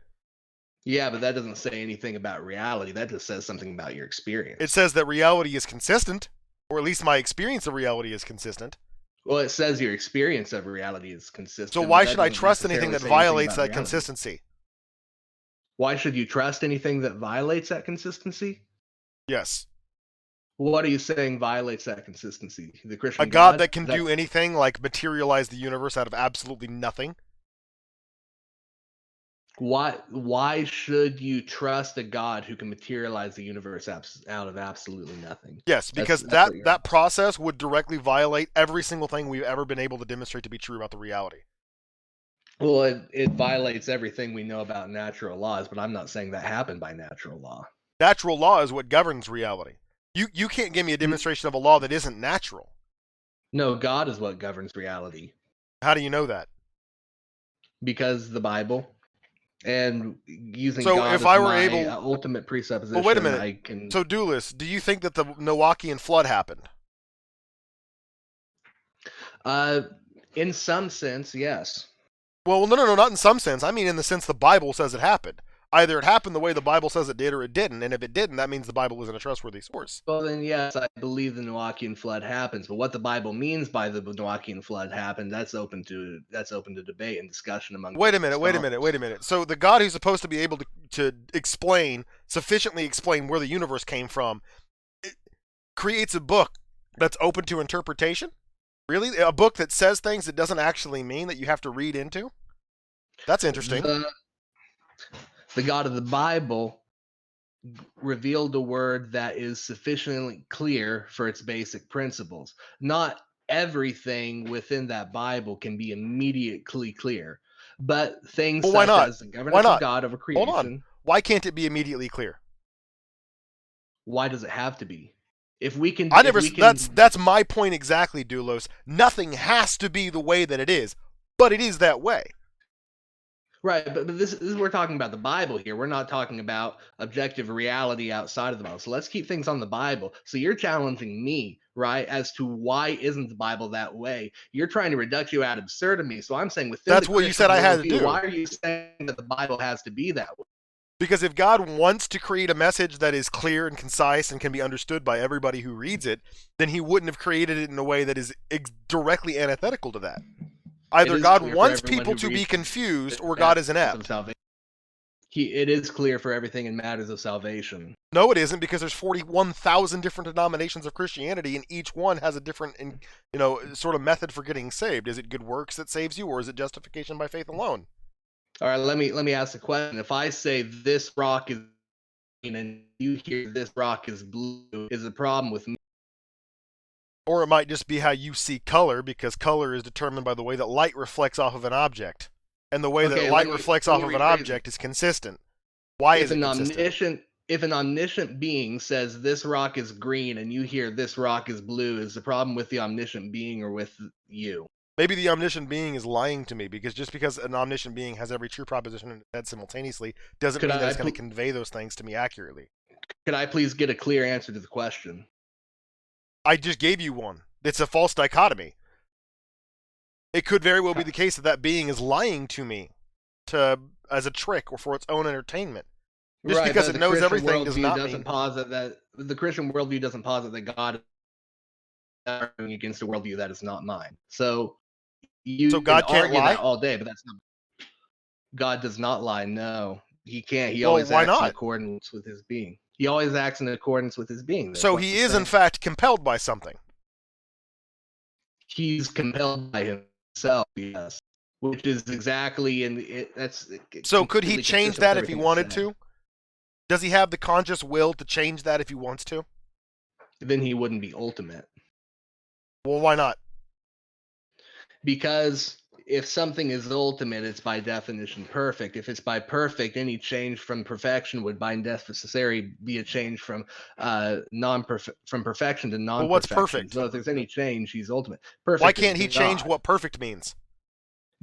Yeah, but that doesn't say anything about reality. That just says something about your experience. It says that reality is consistent, or at least my experience of reality is consistent. Well, it says your experience of reality is consistent. So why should I trust anything that violates that consistency? Why should you trust anything that violates that consistency? Yes. What are you saying violates that consistency? The Christian A God that can do anything, like materialize the universe out of absolutely nothing? Why should you trust a God who can materialize the universe out of absolutely nothing? Yes, because that process would directly violate every single thing we've ever been able to demonstrate to be true about the reality. Well, it violates everything we know about natural laws, but I'm not saying that happened by natural law. Natural law is what governs reality. You can't give me a demonstration of a law that isn't natural. No, God is what governs reality. How do you know that? Because the Bible. And using so God if I were as able, ultimate presupposition, well, wait a minute. So, Doulos, do you think that the Noachian flood happened? In some sense, yes. Well, no, not in some sense. I mean in the sense the Bible says it happened. Either it happened the way the Bible says it did, or it didn't. And if it didn't, that means the Bible isn't a trustworthy source. Well, then, yes, I believe the Noachian flood happens. But what the Bible means by the Noachian flood happened, that's open to debate and discussion among. Wait a minute. So the God who's supposed to be able to sufficiently explain where the universe came from, creates a book that's open to interpretation? Really? A book that says things it doesn't actually mean that you have to read into? That's interesting. The God of the Bible revealed a word that is sufficiently clear for its basic principles. Not everything within that Bible can be immediately clear, but things such as the governance of God over creation. Hold on. Why can't it be immediately clear? Why does it have to be? If we can, that's my point exactly, Doulos. Nothing has to be the way that it is, but it is that way. Right, but this is we're talking about the Bible here. We're not talking about objective reality outside of the Bible. So let's keep things on the Bible. So you're challenging me, right, as to why isn't the Bible that way? You're trying to reduce ad absurdum. So I'm saying within that's what you said I had to do. Why are you saying that the Bible has to be that way? Because if God wants to create a message that is clear and concise and can be understood by everybody who reads it, then he wouldn't have created it in a way that is directly antithetical to that. Either God wants people to be confused, or God is inept. It is clear for everything in matters of salvation. No, it isn't, because there's 41,000 different denominations of Christianity, and each one has a different, sort of method for getting saved. Is it good works that saves you, or is it justification by faith alone? All right, let me ask the question. If I say this rock is green and you hear this rock is blue, is the problem with me? Or it might just be how you see color, because color is determined by the way that light reflects off of an object. And the way that light reflects off of an object is consistent. Why is it consistent? If an omniscient being says this rock is green and you hear this rock is blue, is the problem with the omniscient being or with you? Maybe the omniscient being is lying to me, because just because an omniscient being has every true proposition in its head simultaneously doesn't mean that it's going to convey those things to me accurately. Could I please get a clear answer to the question? I just gave you one. It's a false dichotomy. It could very well be the case that being is lying to me as a trick or for its own entertainment. Just because it knows everything does not mean... The Christian worldview doesn't posit that God is against a worldview that is not mine. So God can't lie all day, but that's not... God does not lie. No, he can't. He Well, always why acts in not? accordance with his being. He always acts in accordance with his being. That's So what he I'm is, in saying. fact, compelled by something. He's compelled by himself, yes, which is exactly So could he completely change consistent with that if he everything I wanted said. to? Does he have the conscious will to change that if he wants to? Then he wouldn't be ultimate. Well, why not? Because if something is ultimate, it's by definition perfect. If it's by perfect, any change from perfection would by necessary be a change from from perfection to Well, non-perfection. what's perfect? So if there's any change, he's ultimate. Perfect. Why can't is he change God, what perfect means?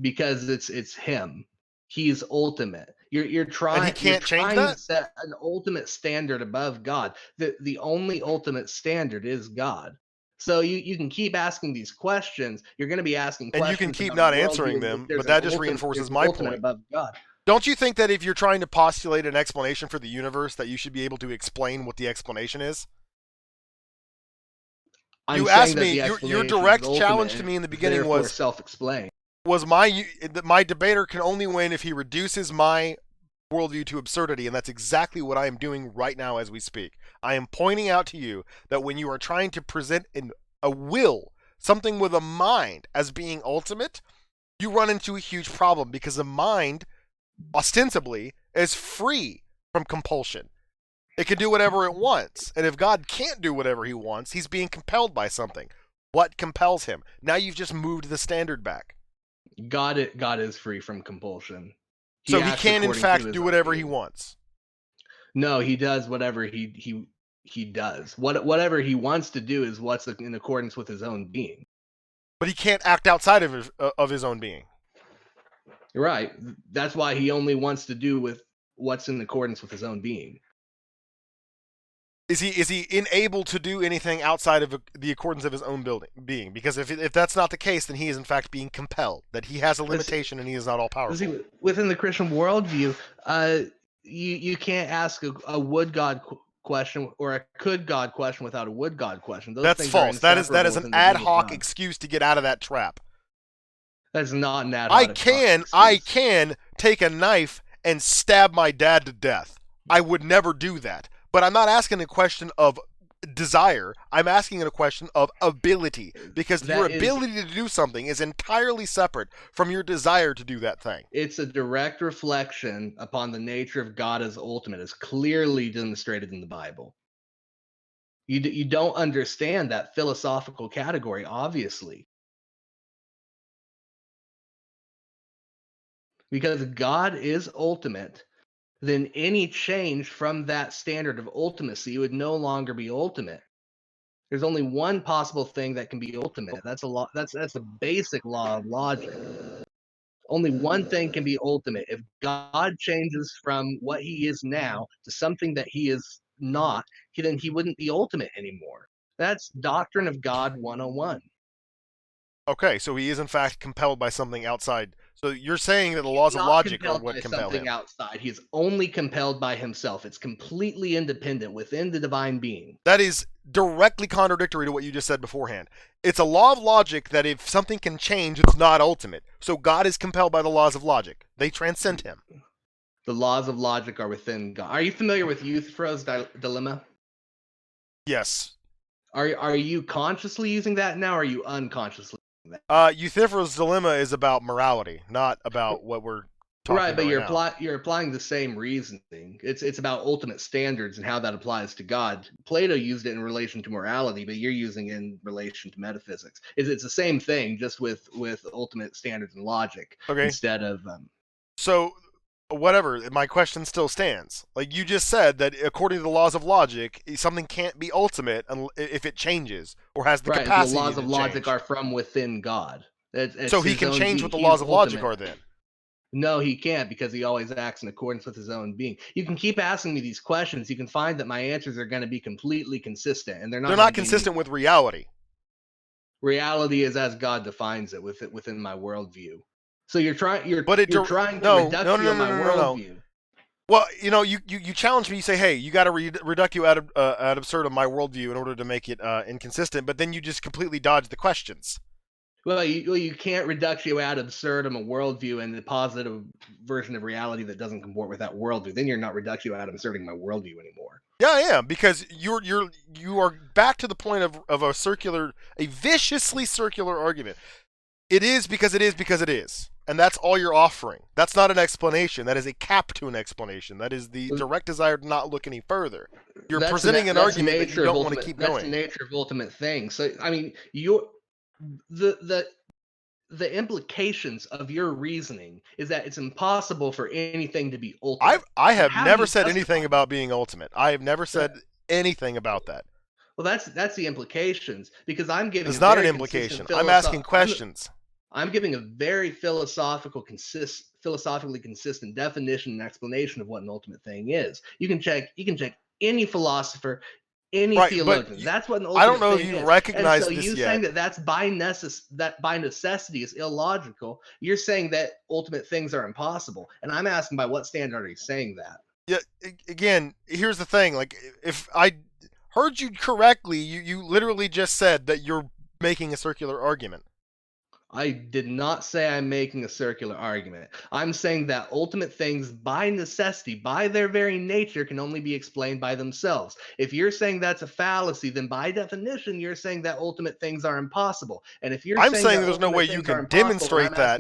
because it's him. He's ultimate. You're trying. And he can't you're change trying to that? set an ultimate standard above God. The only ultimate standard is God. So you can keep asking these questions. You're going to be asking And questions you can keep about not a answering worldview. them, There's but an that just ultimate. reinforces There's my ultimate point. above God. Don't you think that if you're trying to postulate an explanation for the universe, that you should be able to explain what the explanation is? I'm You saying asked that me, the your explanation is direct ultimate challenge to me in the and beginning therefore self-explained. was my debater can only win if he reduces my worldview to absurdity, and that's exactly what I am doing right now as we speak. I am pointing out to you that when you are trying to present a will, something with a mind, as being ultimate, you run into a huge problem because the mind, ostensibly, is free from compulsion. It can do whatever it wants, and if God can't do whatever he wants, he's being compelled by something. What compels him? Now you've just moved the standard back. God is free from compulsion. So he acts can, in according to fact, his do own whatever he being. wants. No, he does whatever he does. Whatever he wants to do is what's in accordance with his own being. But he can't act outside of his own being. Right. That's why he only wants to do with what's in accordance with his own being. Is he unable to do anything outside of the accordance of his own being? Because if that's not the case, then he is in fact being compelled. That he has a limitation and he is not all powerful. See, within the Christian worldview, you can't ask a would God question or a could God question without a would God question. That's false. That is an ad hoc excuse to get out of that trap. That's not an ad hoc. I can take a knife and stab my dad to death. I would never do that. But I'm not asking a question of desire. I'm asking a question of ability, because your ability to do something is entirely separate from your desire to do that thing. It's a direct reflection upon the nature of God as ultimate, as clearly demonstrated in the Bible. You don't understand that philosophical category, obviously. Because God is ultimate, then any change from that standard of ultimacy would no longer be ultimate. There's only one possible thing that can be ultimate. That's a basic law of logic. Only one thing can be ultimate. If God changes from what he is now to something that he is not, then he wouldn't be ultimate anymore. That's Doctrine of God 101. Okay, so he is in fact compelled by something outside. So you're saying that the laws of logic are what compel him. Outside. He's only compelled by himself. It's completely independent within the divine being. That is directly contradictory to what you just said beforehand. It's a law of logic that if something can change, it's not ultimate. So God is compelled by the laws of logic. They transcend him. The laws of logic are within God. Are you familiar with Euthyphro's dilemma? Yes. Are you consciously using that now, or are you unconsciously using that? Euthyphro's dilemma is about morality, not about what we're talking about. Right, but you're applying the same reasoning. It's about ultimate standards and how that applies to God. Plato used it in relation to morality, but you're using it in relation to metaphysics. It's the same thing, just with ultimate standards and logic instead of. So, whatever. My question still stands. Like you just said, that according to the laws of logic, something can't be ultimate if it changes or has the capacity. The laws of logic change. are from within God. So he can change what the laws of logic are then. No, he can't, because he always acts in accordance with his own being. You can keep asking me these questions. You can find that my answers are going to be completely consistent, and they're not consistent with reality. Reality is as God defines it within my worldview. So you're trying to reduce my worldview. Well, you challenge me. You say, "Hey, you got to reduce you ad absurdum my worldview in order to make it inconsistent." But then you just completely dodge the questions. Well, you can't reductio ad absurdum a worldview and the positive version of reality that doesn't comport with that worldview. Then you're not reductio ad absurdum my worldview anymore. Yeah, I am, because you are back to the point of a viciously circular argument. It is because it is because it is. And that's all you're offering. That's not an explanation. That is a cap to an explanation. That is the direct desire to not look any further. You're presenting an argument that you don't want to keep going. That's the nature of ultimate things. So, I mean, the implications of your reasoning is that it's impossible for anything to be ultimate. I have never said anything about being ultimate. I have never said anything about that. Well, that's the implications, because I'm giving. It's not an implication. I'm asking questions. I'm giving a very philosophically consistent definition and explanation of what an ultimate thing is. You can check any philosopher, any theologian. That's what an ultimate thing is. I don't know if you recognize this yet. So you saying that by necessity is illogical. You're saying that ultimate things are impossible, and I'm asking by what standard are you saying that? Yeah. Again, here's the thing. Like, if I heard you correctly, you literally just said that you're making a circular argument. I did not say I'm making a circular argument. I'm saying that ultimate things, by necessity, by their very nature, can only be explained by themselves. If you're saying that's a fallacy, then by definition, you're saying that ultimate things are impossible. And if you're saying there's no way you can demonstrate that.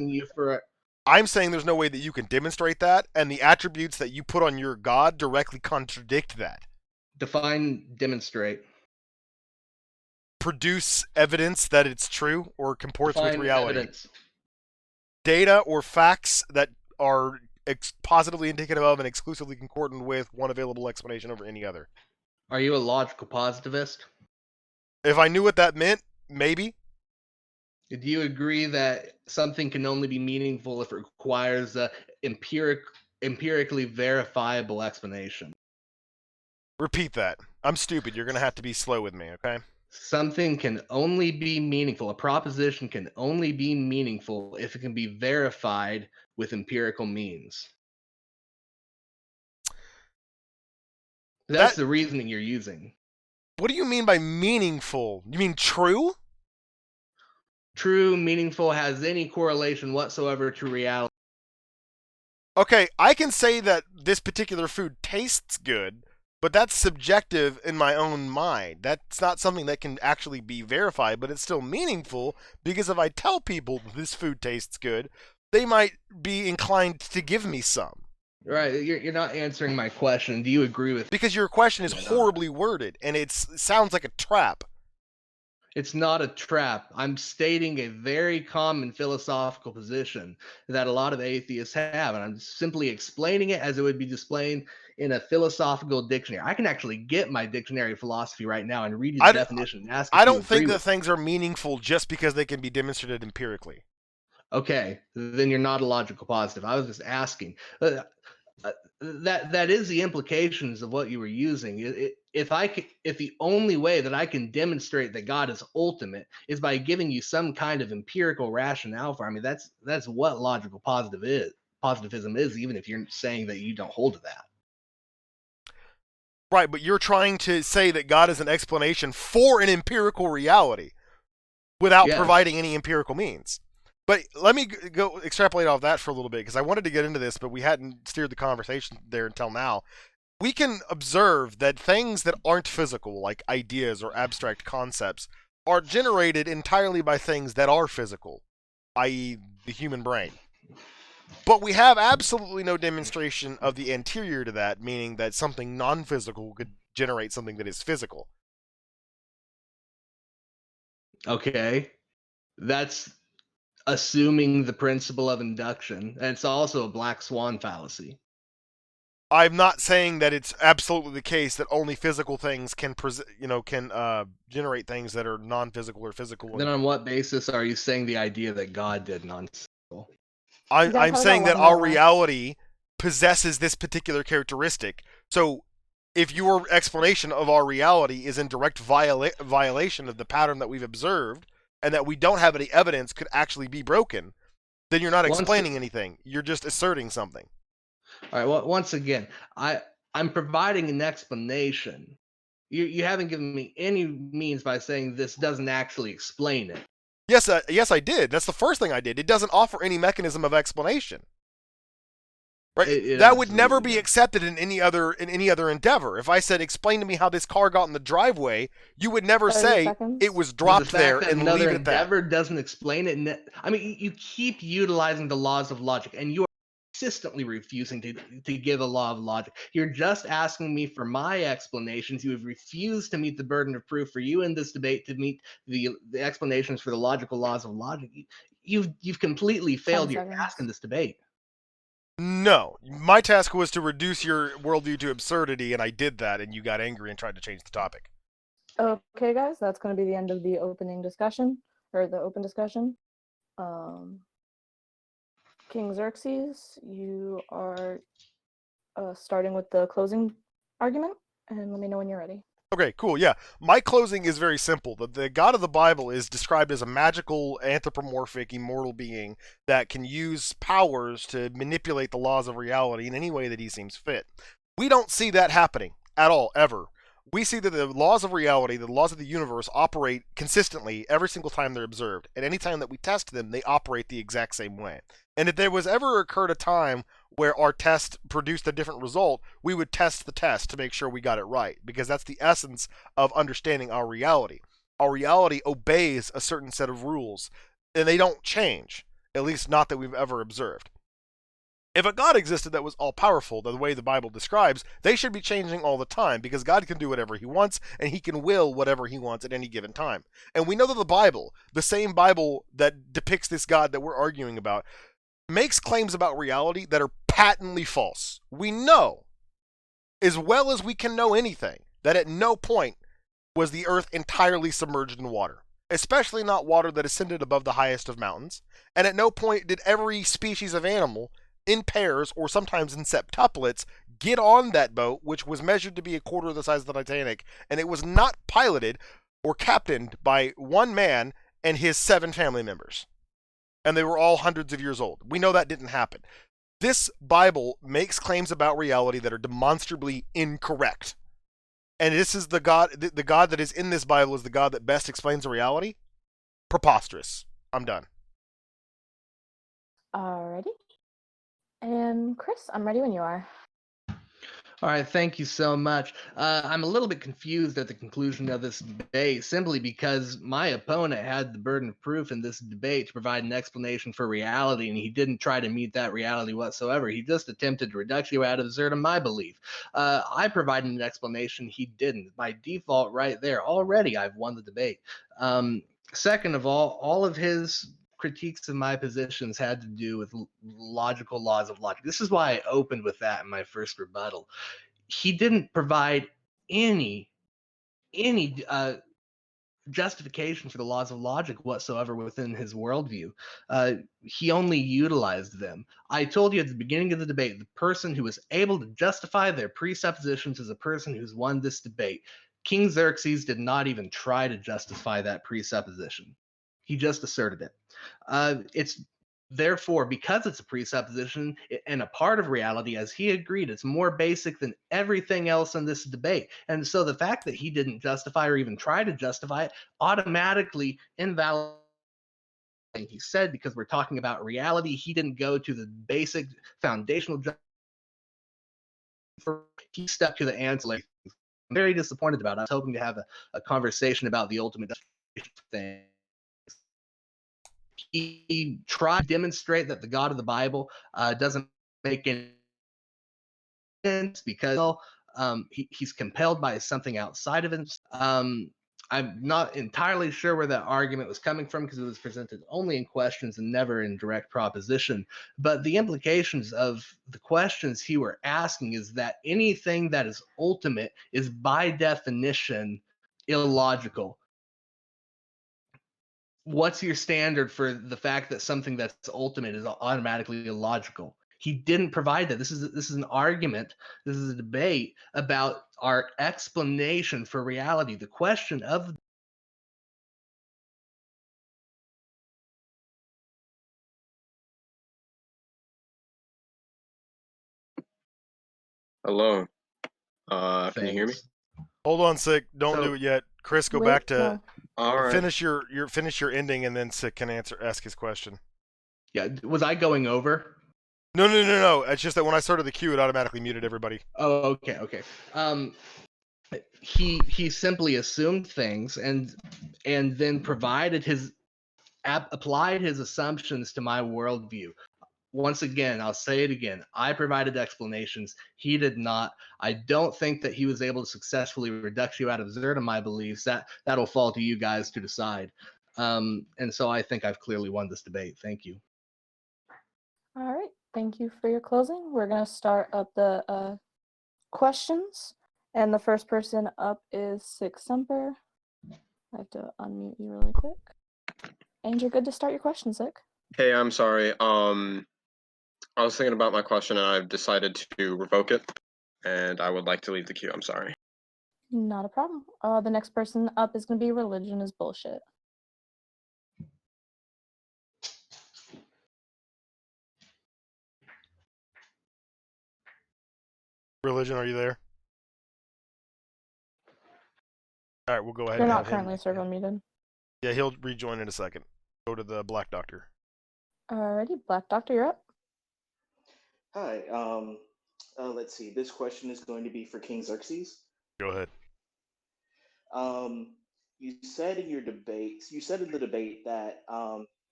I'm saying there's no way that you can demonstrate that, and the attributes that you put on your God directly contradict that. Define demonstrate. Produce evidence that it's true or comports with reality. Evidence. Data or facts that are positively indicative of and exclusively concordant with one available explanation over any other. Are you a logical positivist? If I knew what that meant, maybe. Do you agree that something can only be meaningful if it requires a empirically verifiable explanation? Repeat that. I'm stupid. You're going to have to be slow with me, okay? Something can only be meaningful. A proposition can only be meaningful if it can be verified with empirical means. That's the reasoning you're using. What do you mean by meaningful? You mean true? True, meaningful, has any correlation whatsoever to reality. Okay, I can say that this particular food tastes good, but that's subjective in my own mind. That's not something that can actually be verified, but it's still meaningful, because if I tell people this food tastes good, they might be inclined to give me some. Right, you're not answering my question. Do you agree with... Because your question is horribly worded, and it sounds like a trap. It's not a trap. I'm stating a very common philosophical position that a lot of atheists have, and I'm simply explaining it as it would be displayed in a philosophical dictionary. I can actually get my dictionary of philosophy right now and read you the definition and ask if I don't think that things are meaningful just because they can be demonstrated empirically. Okay, then you're not a logical positive. I was just asking. That is the implications of what you were using. If the only way that I can demonstrate that God is ultimate is by giving you some kind of empirical rationale for, I mean, that's what logical positivism is, even if you're saying that you don't hold to that. Right, but you're trying to say that God is an explanation for an empirical reality without providing any empirical means. But let me go extrapolate off that for a little bit, because I wanted to get into this, but we hadn't steered the conversation there until now. We can observe that things that aren't physical, like ideas or abstract concepts, are generated entirely by things that are physical, i.e. the human brain. But we have absolutely no demonstration of the anterior to that, meaning that something non-physical could generate something that is physical. Okay. That's assuming the principle of induction, and it's also a black swan fallacy. I'm not saying that it's absolutely the case that only physical things can generate things that are non-physical or physical. Then on what basis are you saying the idea that God did non-physical? I'm saying that our reality possesses this particular characteristic. So if your explanation of our reality is in direct violation of the pattern that we've observed, and that we don't have any evidence could actually be broken, then you're not explaining anything. You're just asserting something. All right, well, once again, I'm providing an explanation. You haven't given me any means by saying this doesn't actually explain it. Yes, yes, I did. That's the first thing I did. It doesn't offer any mechanism of explanation. Right? It That would never absolutely be does. accepted in any other endeavor. If I said, "Explain to me how this car got in the driveway," you would never 30 say seconds. it was The dropped there fact that and another leave it at that. endeavor doesn't explain it. I mean, you keep utilizing the laws of logic, and you are consistently refusing to give a law of logic. You're just asking me for my explanations. You have refused to meet the burden of proof for you in this debate to meet the explanations for the logical laws of logic. You've completely 10 failed your task in seconds. this debate. No, my task was to reduce your worldview to absurdity, and I did that, and you got angry and tried to change the topic. Okay, guys, that's going to be the end of the opening discussion, or the open discussion. KingXerxes, you are starting with the closing argument, and let me know when you're ready. Okay, cool. Yeah, my closing is very simple. The God of the Bible is described as a magical, anthropomorphic, immortal being that can use powers to manipulate the laws of reality in any way that he seems fit. We don't see that happening at all, ever. We see that the laws of reality, the laws of the universe, operate consistently every single time they're observed. And any time that we test them, they operate the exact same way. And if there was ever occurred a time where our test produced a different result, we would test the test to make sure we got it right, because that's the essence of understanding our reality. Our reality obeys a certain set of rules, and they don't change, at least not that we've ever observed. If a God existed that was all powerful, the way the Bible describes, they should be changing all the time, because God can do whatever he wants, and he can will whatever he wants at any given time. And we know that the Bible, the same Bible that depicts this God that we're arguing about, makes claims about reality that are patently false. We know, as well as we can know anything, that at no point was the earth entirely submerged in water, especially not water that ascended above the highest of mountains, and at no point did every species of animal, in pairs or sometimes in septuplets, get on that boat, which was measured to be a quarter of the size of the Titanic, and it was not piloted or captained by one man and his 7 family members. And they were all hundreds of years old. We know that didn't happen. This Bible makes claims about reality that are demonstrably incorrect. And this is the God that is in this Bible is the God that best explains the reality? Preposterous. I'm done. Alrighty. And Chris, I'm ready when you are. All right, thank you so much. I'm a little bit confused at the conclusion of this debate simply because my opponent had the burden of proof in this debate to provide an explanation for reality, and he didn't try to meet that reality whatsoever. He just attempted to reductio ad absurdum my belief. I provided an explanation, he didn't. By default, right there, already I've won the debate. Second of all of his critiques of my positions had to do with logical laws of logic. This is why I opened with that in my first rebuttal. He didn't provide any justification for the laws of logic whatsoever within his worldview. He only utilized them. I told you at the beginning of the debate, the person who is able to justify their presuppositions is a person who's won this debate. KingXerxes did not even try to justify that presupposition. He just asserted it. It's therefore, because it's a presupposition and a part of reality, as he agreed, it's more basic than everything else in this debate. And so the fact that he didn't justify or even try to justify it automatically invalidates what he said, because we're talking about reality. He didn't go to the basic foundational he stuck to the ancillary. I'm very disappointed about it. I was hoping to have a conversation about the ultimate thing. He tried to demonstrate that the God of the Bible doesn't make any sense because he's compelled by something outside of him. I'm not entirely sure where that argument was coming from because it was presented only in questions and never in direct proposition. But the implications of the questions he were asking is that anything that is ultimate is by definition illogical. What's your standard for the fact that something that's ultimate is automatically illogical? He didn't provide that. This is an argument. This is a debate about our explanation for reality. The question of Hello. Can you hear me? things. Hold on, sick. Don't So do it yet. Chris, go Wait, back to no. All right. Finish your ending, and then Sick can ask his question. Yeah, was I going over? No. It's just that when I started the queue, it automatically muted everybody. Oh, okay. He simply assumed things and then provided applied his assumptions to my worldview. Once again, I'll say it again. I provided explanations. He did not. I don't think that he was able to successfully reduce you out of zero to my beliefs. That'll fall to you guys to decide. And so I think I've clearly won this debate. Thank you. All right. Thank you for your closing. We're going to start up the questions. And the first person up is Sick Semper. I have to unmute you really quick. And you're good to start your question, Sick. Hey, I'm sorry. I was thinking about my question and I've decided to revoke it, and I would like to leave the queue. I'm sorry. Not a problem. The next person up is going to be Religion is Bullshit. Religion, are you there? All right, we'll go ahead You're and not have him. currently server muted. Yeah, he'll rejoin in a second. Go to the Black Doctor. Alrighty, Black Doctor, you're up. Hi. Let's see. This question is going to be for KingXerxes. Go ahead. You said in the debate that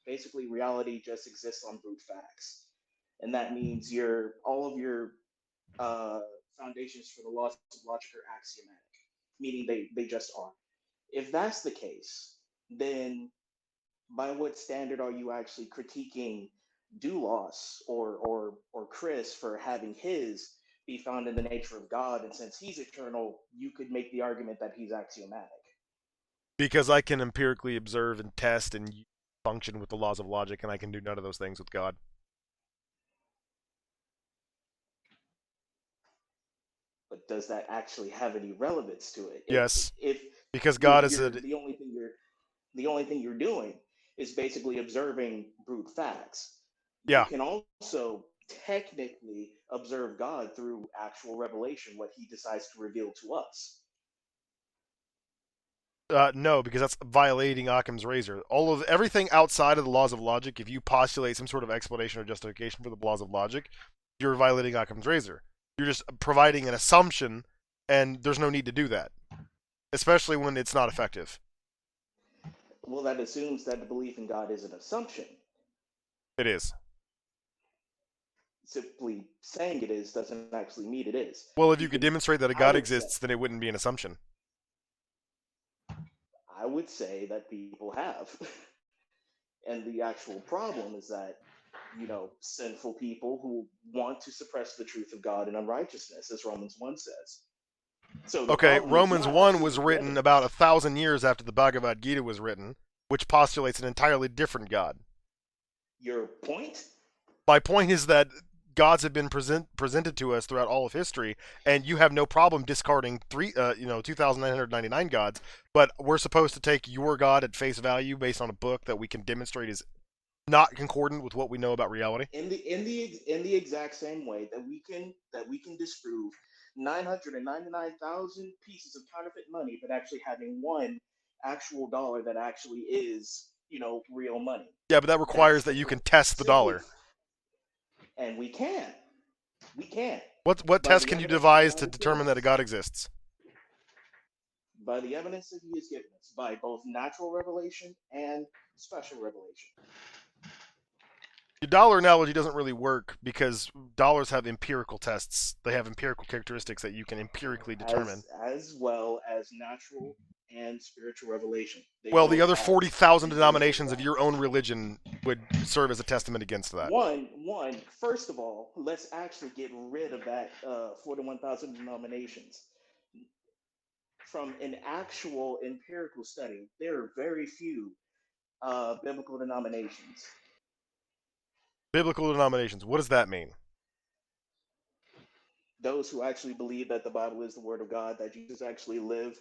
basically reality just exists on brute facts, and that means all of your foundations for the laws of logic are axiomatic, meaning they just are. If that's the case, then by what standard are you actually critiquing Doulos or Chris for having his be found in the nature of God? And since he's eternal, you could make the argument that he's axiomatic. Because I can empirically observe and test and function with the laws of logic, and I can do none of those things with God. But does that actually have any relevance to it? Yes. If because God is the only thing you're doing is basically observing brute facts. Yeah. You can also technically observe God through actual revelation, what he decides to reveal to us. No, because that's violating Occam's razor. Everything outside of the laws of logic, if you postulate some sort of explanation or justification for the laws of logic, you're violating Occam's razor. You're just providing an assumption, and there's no need to do that, especially when it's not effective. Well, that assumes that the belief in God is an assumption. It is. Simply saying it is doesn't actually mean it is. Well, if you could demonstrate that a God exists, then it wouldn't be an assumption. I would say that people have. And the actual problem is that, sinful people who want to suppress the truth of God in unrighteousness, as Romans 1 says. So okay, Romans 1 was written about 1,000 years after the Bhagavad Gita was written, which postulates an entirely different God. Your point? My point is that gods have been presented to us throughout all of history, and you have no problem discarding 2,999 gods, but we're supposed to take your God at face value based on a book that we can demonstrate is not concordant with what we know about reality. In the exact same way that we can disprove 999,000 pieces of counterfeit money, but actually having one actual dollar that actually is, real money. Yeah, but that requires that you can test the dollar. And we can. What test can you devise to determine that a God exists? By the evidence that he has given us, by both natural revelation and special revelation. Your dollar analogy doesn't really work because dollars have empirical tests. They have empirical characteristics that you can empirically determine. As well as natural and spiritual revelation. Well, the other 40,000 denominations of your own religion would serve as a testament against that. First of all, let's actually get rid of that 41,000 denominations. From an actual empirical study, there are very few biblical denominations. Biblical denominations, what does that mean? Those who actually believe that the Bible is the Word of God, that Jesus actually lived,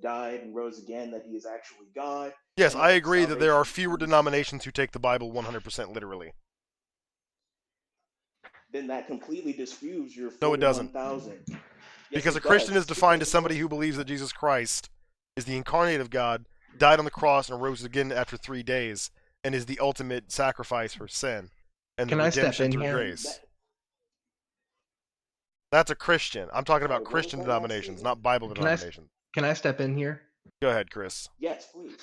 died, and rose again, that he is actually God. Yes, I agree that there are fewer denominations who take the Bible 100% literally. Then that completely disproves your 41,000. No, it doesn't. Because a Christian is defined as somebody who believes that Jesus Christ is the incarnate of God died on the cross and rose again after 3 days, and is the ultimate sacrifice for sin and Can the I step redemption in through here? grace. That's a Christian. I'm talking about Sorry, what was Christian that last denominations, statement? not Bible Can I denominations. can I step in here? Go ahead, Chris. Yes, please.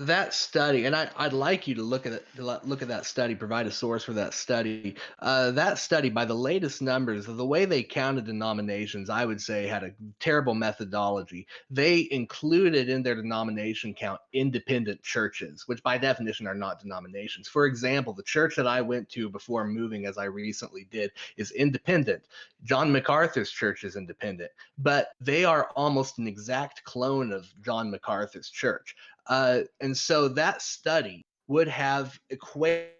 That study, and I'd like you to look at it, look at that study, provide a source for that study. That study, by the latest numbers, the way they counted denominations, I would say had a terrible methodology. They included in their denomination count independent churches, which by definition are not denominations. For example, the church that I went to before moving, as I recently did, is independent. John MacArthur's church is independent, but they are almost an exact clone of John MacArthur's church. And so that study would have equated.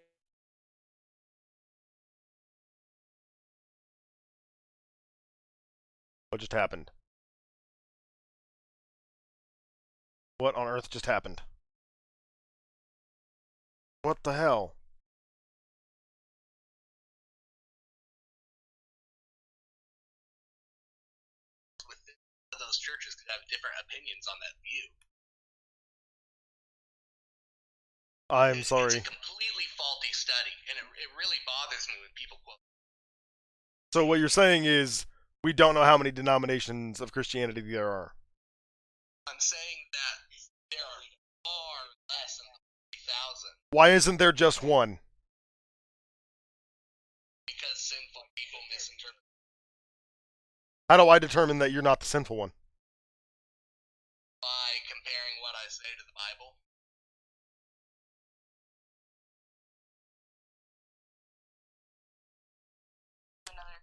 What just happened? What on earth just happened? What the hell? Those churches could have different opinions on that view. I'm sorry. It's a completely faulty study, and it really bothers me when people quote. So what you're saying is we don't know how many denominations of Christianity there are. I'm saying that there are far less than 3,000 Why isn't there just one? because sinful people misinterpret. How do I determine that you're not the sinful one? By comparing what I say to the Bible. Another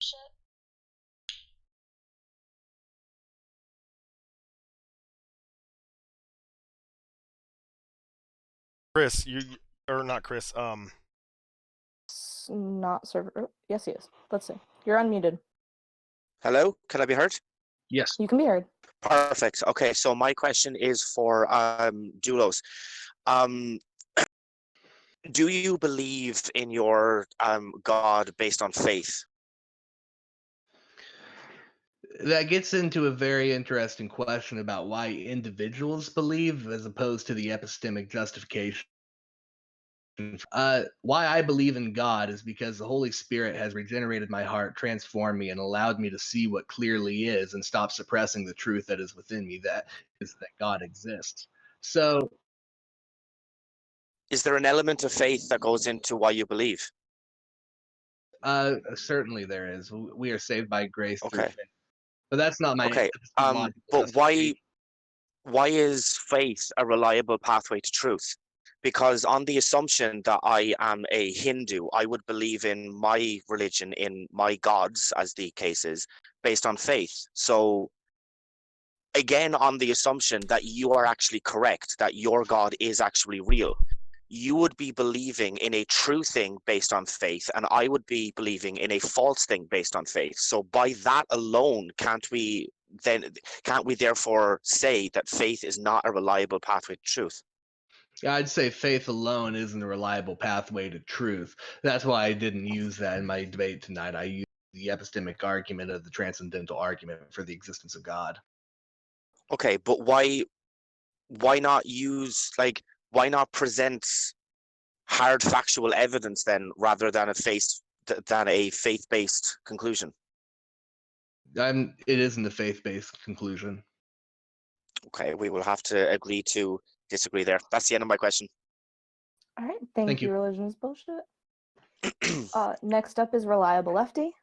shit. Chris, or not Chris, Not server. Oh, yes, he is. Let's see. You're unmuted. Hello, can I be heard? Yes. You can be heard. Perfect. Okay, so my question is for Doulos. Do you believe in your God based on faith? That gets into a very interesting question about why individuals believe as opposed to the epistemic justification. Why I believe in God is because the Holy Spirit has regenerated my heart, transformed me, and allowed me to see what clearly is and stop suppressing the truth that is within me, that is that God exists. So, Is there an element of faith that goes into why you believe? certainly there is. We are saved by grace through Okay. faith. But that's not my Okay. epistemological But justification. why is faith a reliable pathway to truth? Because on the assumption that I am a Hindu, I would believe in my religion, in my gods, as the case is, based on faith. So again, on the assumption that you are actually correct, that your God is actually real, you would be believing in a true thing based on faith, and I would be believing in a false thing based on faith. So by that alone, can't we therefore say that faith is not a reliable pathway to truth? I'd say faith alone isn't a reliable pathway to truth. That's why I didn't use that in my debate tonight. I used the epistemic argument of the transcendental argument for the existence of God. Okay, but why not use, like, why not present hard factual evidence then, rather than a faith-based conclusion? It isn't a faith-based conclusion. Okay, we will have to agree to disagree there. That's the end of my question. All right. Thank Thank you. you. Religion is bullshit. Next up is Reliable Lefty.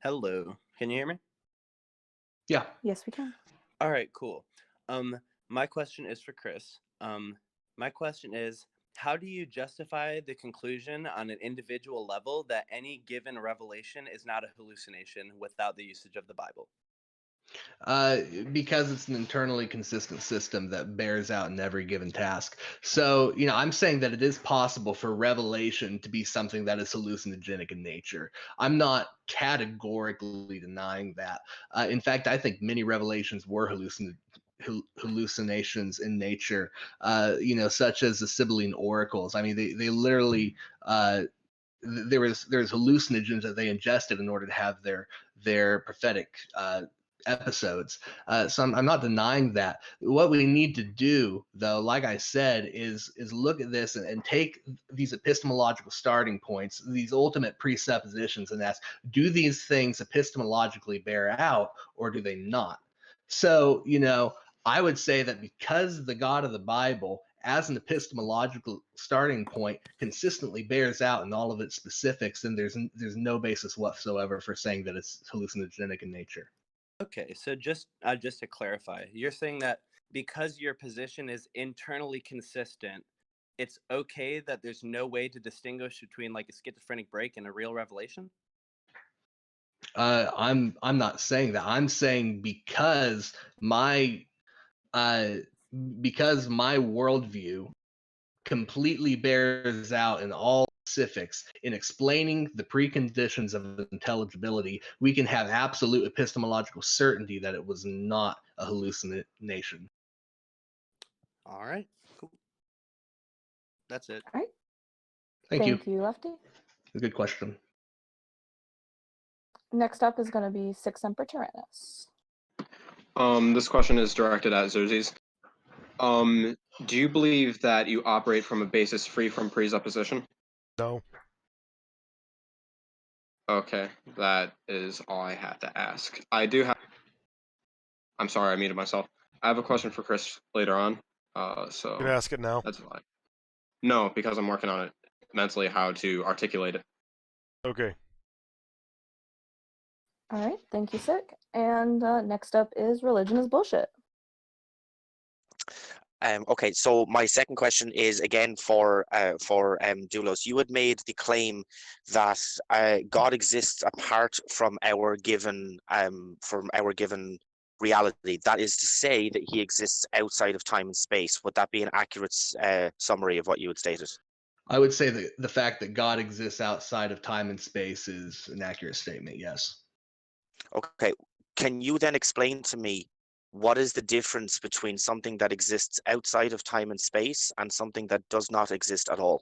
Hello. Can you hear me? Yeah. Yes, we can. All right, cool. My question is for Chris. My question is, how do you justify the conclusion on an individual level that any given revelation is not a hallucination without the usage of the Bible? Because it's an internally consistent system that bears out in every given task. So, I'm saying that it is possible for revelation to be something that is hallucinogenic in nature. I'm not categorically denying that. In fact, I think many revelations were hallucinations in nature, such as the Sibylline oracles. I mean, they literally there's hallucinogens that they ingested in order to have their prophetic episodes. So I'm not denying that. What we need to do, though, like I said, is look at this and take these epistemological starting points, these ultimate presuppositions, and ask, do these things epistemologically bear out, or do they not? So, I would say that because the God of the Bible, as an epistemological starting point, consistently bears out in all of its specifics, then there's no basis whatsoever for saying that it's hallucinogenic in nature. Okay, so just to clarify, you're saying that because your position is internally consistent, it's okay that there's no way to distinguish between like a schizophrenic break and a real revelation? I'm not saying that. I'm saying because my worldview completely bears out in all specifics in explaining the preconditions of intelligibility, we can have absolute epistemological certainty that it was not a hallucination. All right, cool. That's it. All right. Thank you. Thank you, Lefty. A good question. Next up is going to be Sic Semper Tyrannis. This question is directed at Xerxes. Do you believe that you operate from a basis free from presupposition? No. Okay, that is all I had to ask. I'm sorry, I muted myself. I have a question for Chris later on. So You can ask it now. that's why. No, because I'm working on it mentally, how to articulate it. Okay. All right. Thank you, Sic. And next up is Religion is Bullshit. Okay, so my second question is again for Doulos. You had made the claim that God exists apart from our given reality. That is to say that he exists outside of time and space. Would that be an accurate summary of what you had stated? I would say that the fact that God exists outside of time and space is an accurate statement, yes. Okay, can you then explain to me what is the difference between something that exists outside of time and space and something that does not exist at all?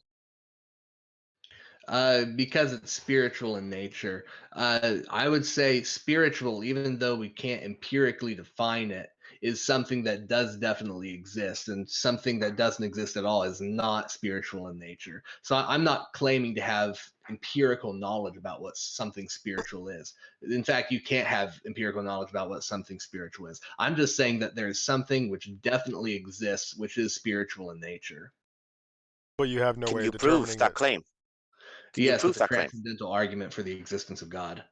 Because it's spiritual in nature. I would say spiritual, even though we can't empirically define it, is something that does definitely exist, and something that doesn't exist at all is not spiritual in nature. So I'm not claiming to have empirical knowledge about what something spiritual is. In fact, you can't have empirical knowledge about what something spiritual is. I'm just saying that there is something which definitely exists, which is spiritual in nature. But you have no Can way you of determining prove that claim? Can you Yes, prove it's a that claim? transcendental argument for the existence of God.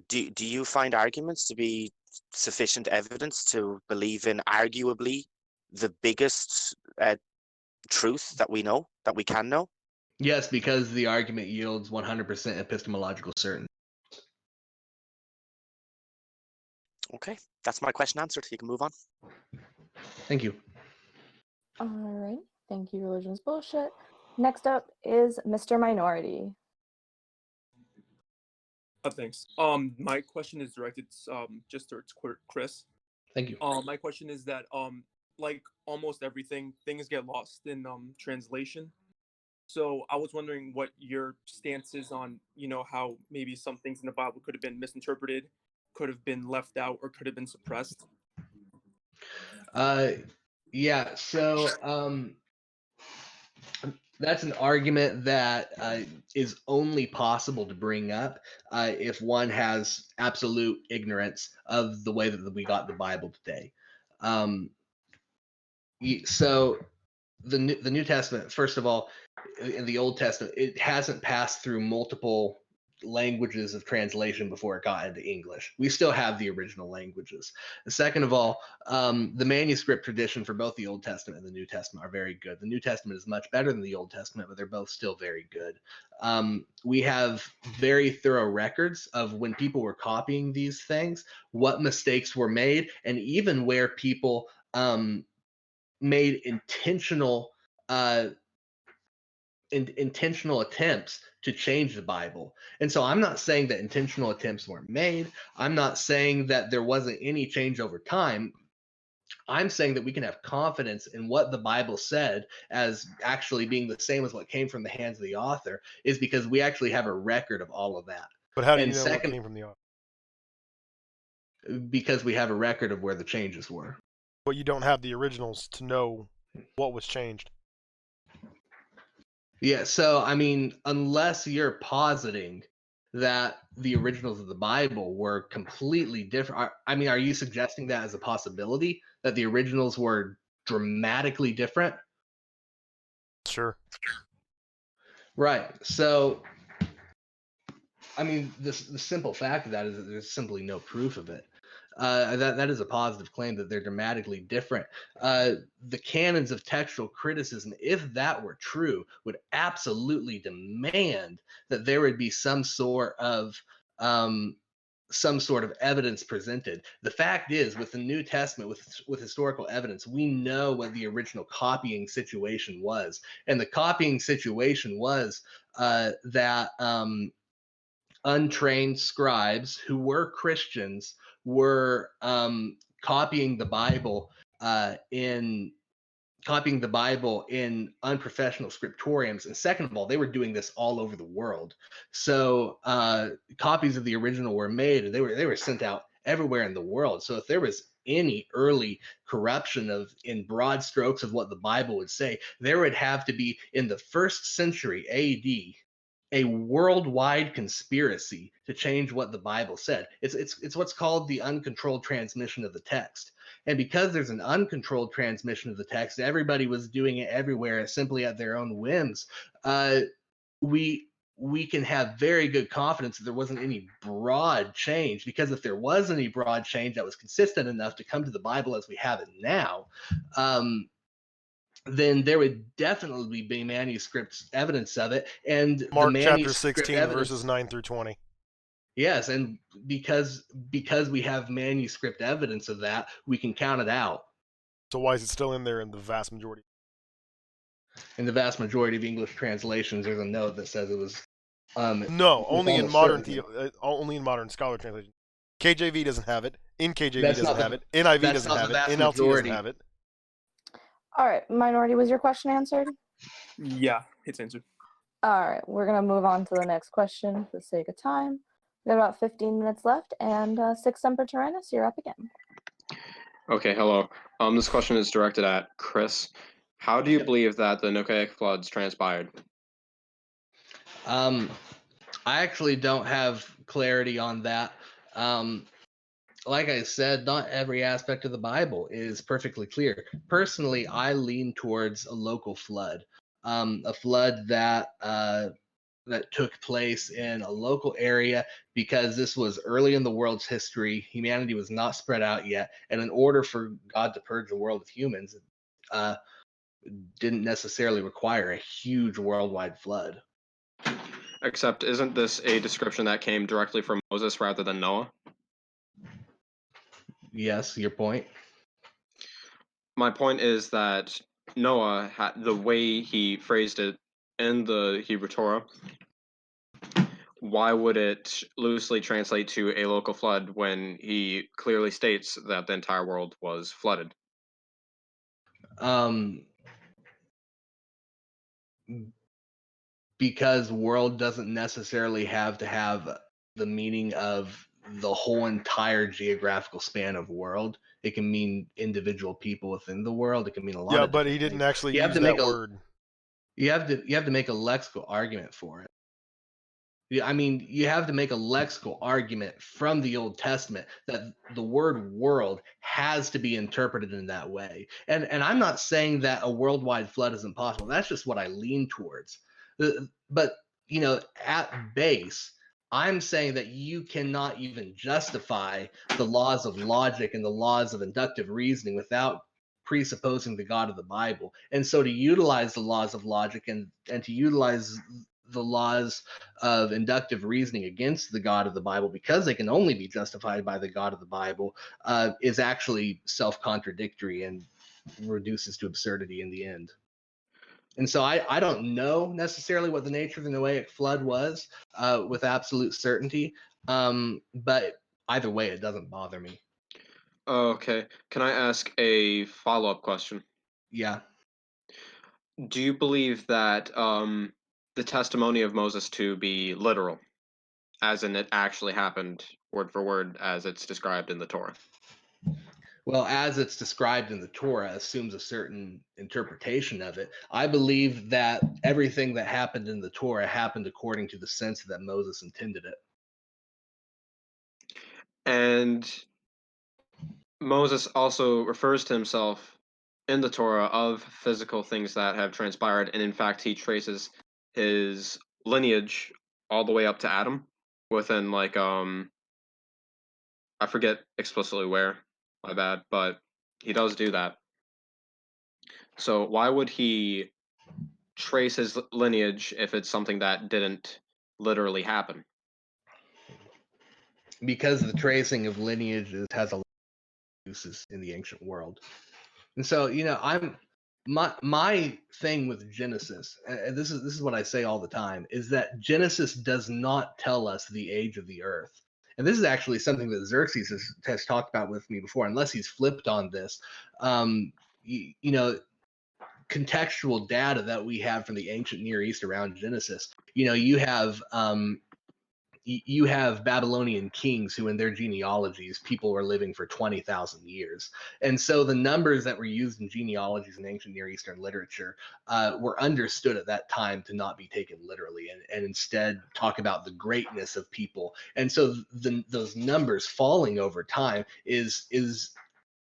Do you find arguments to be sufficient evidence to believe in arguably the biggest truth that we know, that we can know? Yes, because the argument yields 100% epistemological certainty. Okay, that's my question answered. You can move on. Thank you. All right. Thank you, Religion is Bullshit. Next up is Mr. Minority. Thanks. My question is directed just towards Chris. Thank you. My question is that like almost everything, things get lost in translation. So I was wondering what your stance is on, how maybe some things in the Bible could have been misinterpreted, could have been left out, or could have been suppressed. Yeah. So that's an argument that is only possible to bring up if one has absolute ignorance of the way that we got the Bible today. So the New Testament, first of all, in the Old Testament, it hasn't passed through multiple languages of translation before it got into English. We still have the original languages. Second of all, the manuscript tradition for both the Old Testament and the New Testament are very good. The New Testament is much better than the Old Testament, but they're both still very good. We have very thorough records of when people were copying these things, what mistakes were made, and even where people made intentional attempts to change the Bible. And so I'm not saying that intentional attempts weren't made. I'm not saying that there wasn't any change over time. I'm saying that we can have confidence in what the Bible said as actually being the same as what came from the hands of the author, is because we actually have a record of all of that. But how do you And know what second, came from the author? because we have a record of where the changes were. But you don't have the originals to know what was changed. Yeah, so I mean, unless you're positing that the originals of the Bible were completely different, I mean, are you suggesting that as a possibility that the originals were dramatically different? Sure. Right. So, I mean, the simple fact of that is that there's simply no proof of it. That is a positive claim that they're dramatically different. The canons of textual criticism, if that were true, would absolutely demand that there would be some sort of evidence presented. The fact is, with the New Testament, with historical evidence, we know what the original copying situation was, and the copying situation was that untrained scribes who were Christians were copying the Bible in unprofessional scriptoriums. And second of all, they were doing this all over the world. So copies of the original were made, and they were sent out everywhere in the world. So if there was any early corruption in broad strokes of what the Bible would say, there would have to be, in the 1st century AD, a worldwide conspiracy to change what the Bible said. It's what's called the uncontrolled transmission of the text. And because there's an uncontrolled transmission of the text, everybody was doing it everywhere simply at their own whims. We can have very good confidence that there wasn't any broad change, because if there was any broad change that was consistent enough to come to the Bible as we have it now, then there would definitely be manuscript evidence of it. And Mark the chapter manuscript 16, evidence, verses 9 through 20. yes, and because we have manuscript evidence of that, we can count it out. So why is it still in there in the vast majority? In the vast majority of English translations, there's a note that says it was. No, only in only in modern scholar translations. KJV doesn't have it. In KJV That's doesn't not have it. NIV that's doesn't not have the it. vast NLT doesn't majority. have it. All right, Minority, was your question answered? Yeah, it's answered. All right, we're going to move on to the next question for the sake of time. We've got about 15 minutes left, and Six Semper Tyrannis, you're up again. Okay, hello. This question is directed at Chris. How do you believe that the Noachic floods transpired? I actually don't have clarity on that. Like I said, not every aspect of the Bible is perfectly clear. Personally, I lean towards a local flood, a flood that took place in a local area, because this was early in the world's history. Humanity was not spread out yet, and in order for God to purge the world of humans, didn't necessarily require a huge worldwide flood. Except, isn't this a description that came directly from Moses rather than Noah? Yes, your point. My point is that Noah, the way he phrased it in the Hebrew Torah, why would it loosely translate to a local flood when he clearly states that the entire world was flooded? Because world doesn't necessarily have to have the meaning of the whole entire geographical span of world. It can mean individual people within the world. It can mean a lot of Yeah, but he different didn't things. actually You have use to make that a word. you have to make a lexical argument for it. I mean, you have to make a lexical argument from the Old Testament that the word world has to be interpreted in that way. And I'm not saying that a worldwide flood is impossible. That's just what I lean towards. But, at base, I'm saying that you cannot even justify the laws of logic and the laws of inductive reasoning without presupposing the God of the Bible. And so to utilize the laws of logic and to utilize the laws of inductive reasoning against the God of the Bible, because they can only be justified by the God of the Bible, is actually self-contradictory and reduces to absurdity in the end. And so I don't know necessarily what the nature of the Noahic flood was with absolute certainty, but either way, it doesn't bother me. Okay. Can I ask a follow-up question? Yeah. Do you believe that the testimony of Moses to be literal, as in it actually happened word for word as it's described in the Torah? Well, as it's described in the Torah, assumes a certain interpretation of it. I believe that everything that happened in the Torah happened according to the sense that Moses intended it. And Moses also refers to himself in the Torah of physical things that have transpired, and in fact, he traces his lineage all the way up to Adam, within like I forget explicitly where, my bad, but he does do that. So why would he trace his lineage if it's something that didn't literally happen? Because the tracing of lineages has a lot of uses in the ancient world. And so, my thing with Genesis, and this is what I say all the time, is that Genesis does not tell us the age of the earth. And this is actually something that Xerxes has talked about with me before, unless he's flipped on this. You know, contextual data that we have from the ancient Near East around Genesis. You have Babylonian kings who, in their genealogies, people were living for 20,000 years. And so the numbers that were used in genealogies in ancient Near Eastern literature were understood at that time to not be taken literally, and instead talk about the greatness of people. And so those numbers falling over time is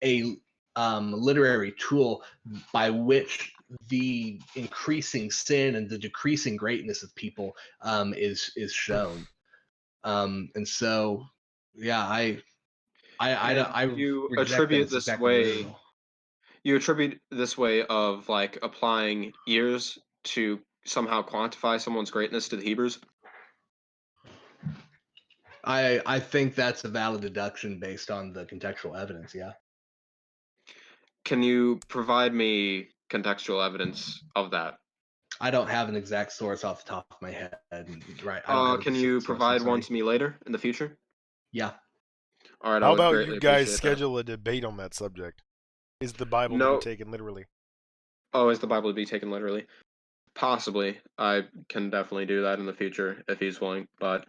a literary tool by which the increasing sin and the decreasing greatness of people is shown. And so, yeah, I And you reject that attribute it's this exactly way literal. you attribute this way of like applying years to somehow quantify someone's greatness to the Hebrews? I think that's a valid deduction based on the contextual evidence. Yeah, Can you provide me contextual evidence of that? I don't have an exact source off the top of my head. Right, I don't have a Can you source. I'm provide one sorry. to me later in the future? Yeah, All right, I How would about you greatly guys appreciate that. schedule a debate on that subject? Is the Bible to be No. taken literally? Oh, is the Bible to be taken literally? Possibly. I can definitely do that in the future if he's willing. But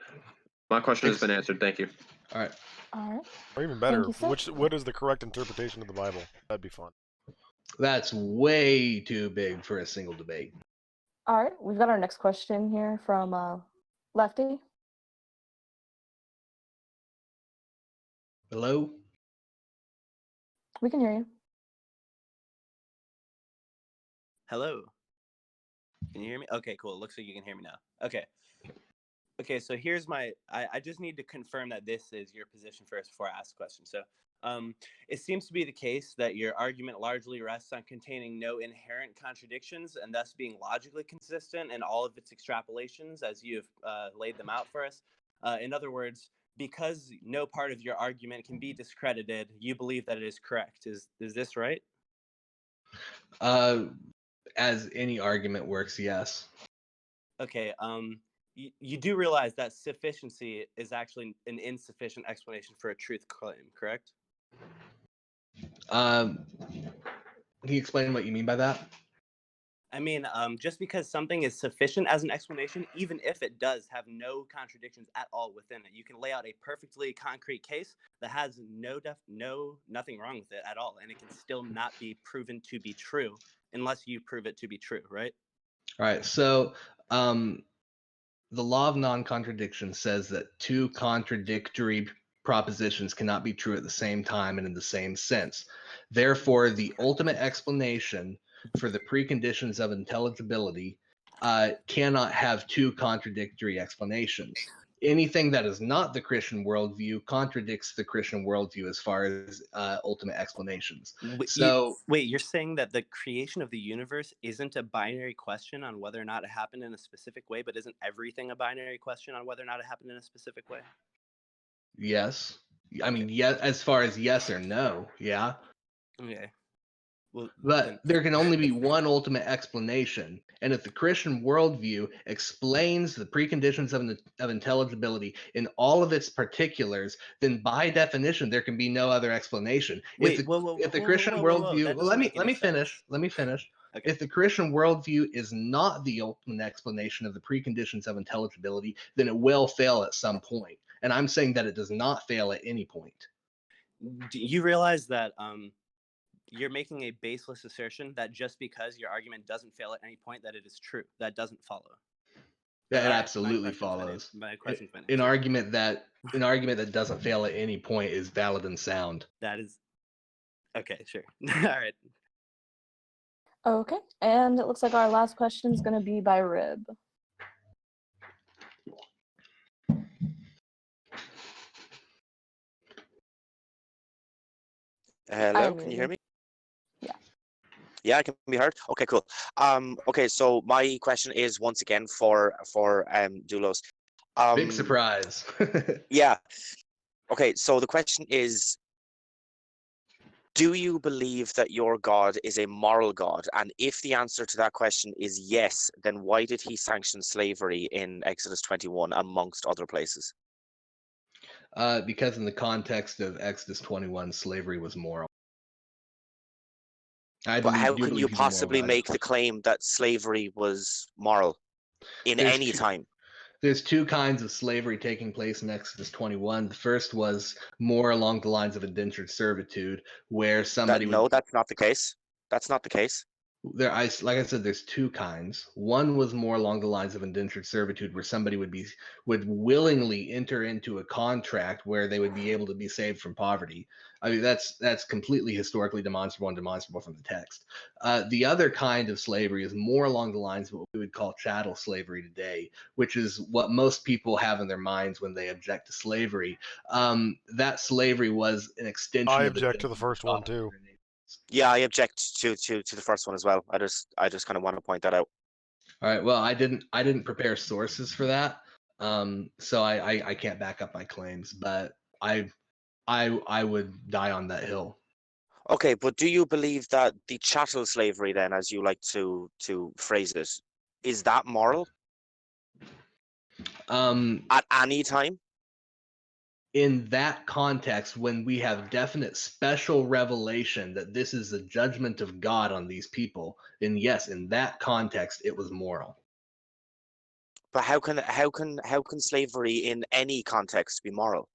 my question has been answered. Thank you. all right. All right. Or even Thank better, you, sir. what is the correct interpretation of the Bible? That'd be fun. That's way too big for a single debate. All right. We've got our next question here from Lefty. Hello? We can hear you. Hello. Can you hear me? Okay, cool. It looks like you can hear me now. Okay. Okay, so here's I just need to confirm that this is your position first before I ask the question. So it seems to be the case that your argument largely rests on containing no inherent contradictions and thus being logically consistent in all of its extrapolations as you've laid them out for us. In other words, because no part of your argument can be discredited, you believe that it is correct. Is this right? As any argument works, yes. Okay. You do realize that sufficiency is actually an insufficient explanation for a truth claim, correct? Can you explain what you mean by that? I mean, just because something is sufficient as an explanation, even if it does have no contradictions at all within it, you can lay out a perfectly concrete case that has nothing wrong with it at all, and it can still not be proven to be true unless you prove it to be true, right? All right. So, the law of non-contradiction says that two contradictory propositions cannot be true at the same time and in the same sense. Therefore, the ultimate explanation for the preconditions of intelligibility cannot have two contradictory explanations. Anything that is not the Christian worldview contradicts the Christian worldview as far as ultimate explanations. Wait, you're saying that the creation of the universe isn't a binary question on whether or not it happened in a specific way, but isn't everything a binary question on whether or not it happened in a specific way? Yes. I mean, yeah, as far as yes or no, yeah. Okay. Well, But then, there can only be one ultimate explanation. And if the Christian worldview explains the preconditions of intelligibility in all of its particulars, then by definition there can be no other explanation. wait, If the Christian worldview, that well, doesn't make let any me finish. sense. Let me finish. Okay. If the Christian worldview is not the ultimate explanation of the preconditions of intelligibility, then it will fail at some point. And I'm saying that it does not fail at any point. Do you realize that you're making a baseless assertion that just because your argument doesn't fail at any point that it is true? That doesn't follow. That All right, absolutely follows. My question's been An answered. argument that doesn't fail at any point is valid and sound. That is okay. Sure. All right. Okay, and it looks like our last question is going to be by Rib. Hello, can you hear me? Yeah. Yeah, I can be heard. Okay, cool. Okay, so my question is once again for Doulos. Big surprise. Yeah. Okay, so the question is, do you believe that your God is a moral God? And if the answer to that question is yes, then why did he sanction slavery in Exodus 21 amongst other places? Because in the context of Exodus 21, slavery was moral. But how can you possibly make the claim that slavery was moral in any time? There's two kinds of slavery taking place in Exodus 21. The first was more along the lines of indentured servitude, where somebody No, that's not the case. That's not the case. Like I said, there's two kinds. One was more along the lines of indentured servitude, where somebody would willingly enter into a contract where they would be able to be saved from poverty. I mean, that's completely historically demonstrable and demonstrable from the text. The other kind of slavery is more along the lines of what we would call chattel slavery today, which is what most people have in their minds when they object to slavery. That slavery was an extension. I object to the first one too. Yeah, I object to the first one as well. I just kind of want to point that out. All right. Well, I didn't prepare sources for that, so I can't back up my claims. But I would die on that hill. Okay, but do you believe that the chattel slavery, then, as you like to phrase it, is that moral? At any time? In that context, when we have definite special revelation that this is the judgment of God on these people, then yes, in that context, it was moral. But how can slavery in any context be moral?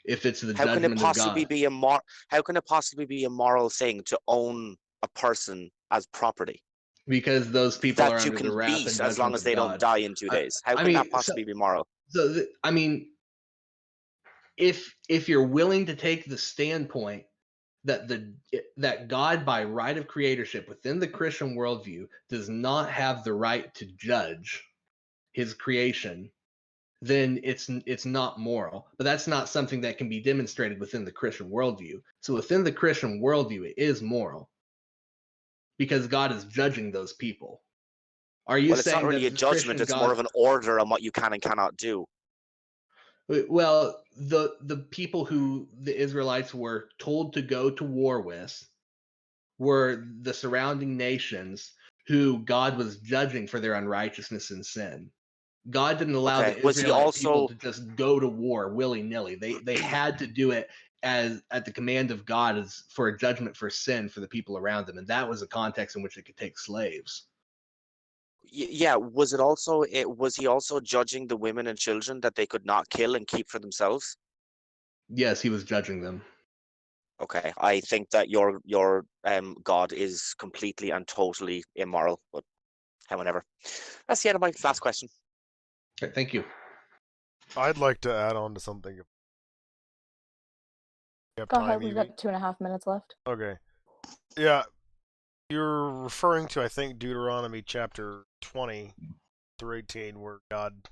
If it's the how can judgment it possibly of God. be how can it possibly be a moral thing to own a person as property? Because those people that are you under can the wrath beat and as long judgment as of they God. don't die in 2 days. How can that possibly be moral? So I mean, if you're willing to take the standpoint that God, by right of creatorship within the Christian worldview, does not have the right to judge his creation, then it's not moral. But that's not something that can be demonstrated within the Christian worldview. So within the Christian worldview, it is moral because God is judging those people. Are you Well, it's saying not really that a judgment. It's more of an order on what you can and cannot do. Well, the people who the Israelites were told to go to war with were the surrounding nations who God was judging for their unrighteousness and sin. God didn't allow the Israelite people to just go to war willy-nilly. They had to do it as at the command of God as for a judgment for sin for the people around them, and that was a context in which it could take slaves. Yeah, was he also judging the women and children that they could not kill and keep for themselves? Yes, he was judging them. Okay, I think that your God is completely and totally immoral, but however. That's the end of my last question. Okay, thank you. I'd like to add on to something. Go ahead, we've got 2.5 minutes left. Okay. Yeah, you're referring to, I think, Deuteronomy chapter 20 through 18, where God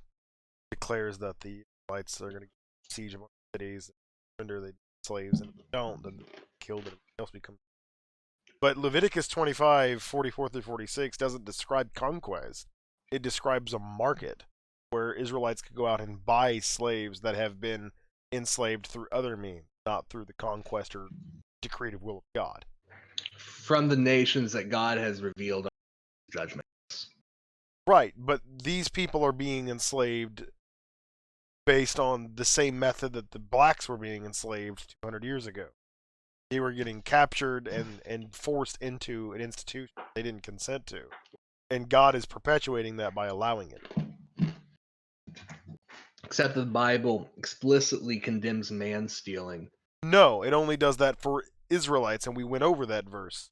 declares that the Israelites are going to siege of cities, render they slaves, and if they don't, then they're killed and else become. But Leviticus 25, 44 through 46 doesn't describe conquest. It describes a market where Israelites could go out and buy slaves that have been enslaved through other means, not through the conquest or decretive will of God. from the nations that God has revealed judgment. Right, but these people are being enslaved based on the same method that the blacks were being enslaved 200 years ago. They were getting captured and forced into an institution they didn't consent to. And God is perpetuating that by allowing it. Except the Bible explicitly condemns man stealing. No, it only does that for Israelites, and we went over that verse.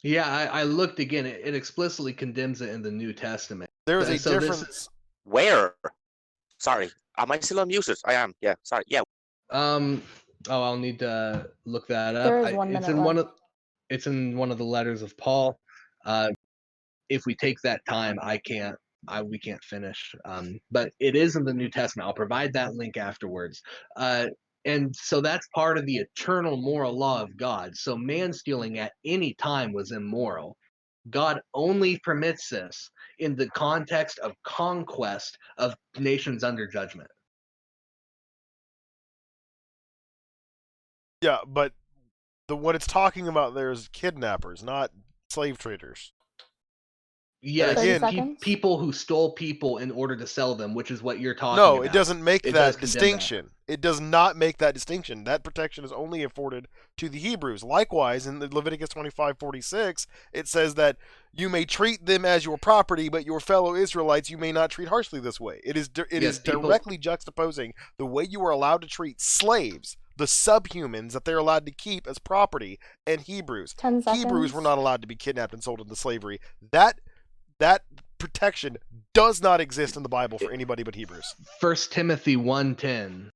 Yeah, I looked again. It explicitly condemns it in the New Testament. There is a So this difference. is- Where? Sorry. Am I still unmuted? I am. Yeah. Sorry. Yeah. I'll need to look that up. There is 1 It's minute in left. it's in one of the letters of Paul. If we take that time, we can't finish. But it is in the New Testament. I'll provide that link afterwards. And so that's part of the eternal moral law of God. So man stealing at any time was immoral. God only permits this in the context of conquest of nations under judgment. Yeah, but what it's talking about there is kidnappers, not slave traders. Yes, 30 again, seconds? people who stole people in order to sell them, which is what you're talking No, about. it doesn't make It that does condemn distinction. It does not make that distinction. That protection is only afforded to the Hebrews. Likewise, in Leviticus 25:46, it says that you may treat them as your property, but your fellow Israelites you may not treat harshly this way. It is directly juxtaposing the way you are allowed to treat slaves, the subhumans that they're allowed to keep as property, and Hebrews. 10 seconds. Hebrews were not allowed to be kidnapped and sold into slavery. That protection does not exist in the Bible for anybody but Hebrews. 1 Timothy 1:10.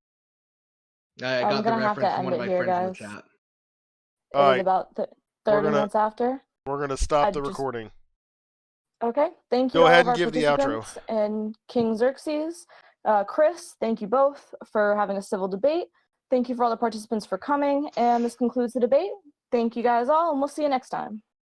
I I'm got the gonna have to reference from end one of it my here, friends in the guys. chat. It All is right, about 30 minutes after. we're gonna stop the just- recording. Okay, thank you Go all ahead of and our give the outro. participants and KingXerxes. Chris, thank you both for having a civil debate. Thank you for all the participants for coming, and this concludes the debate. Thank you guys all, and we'll see you next time.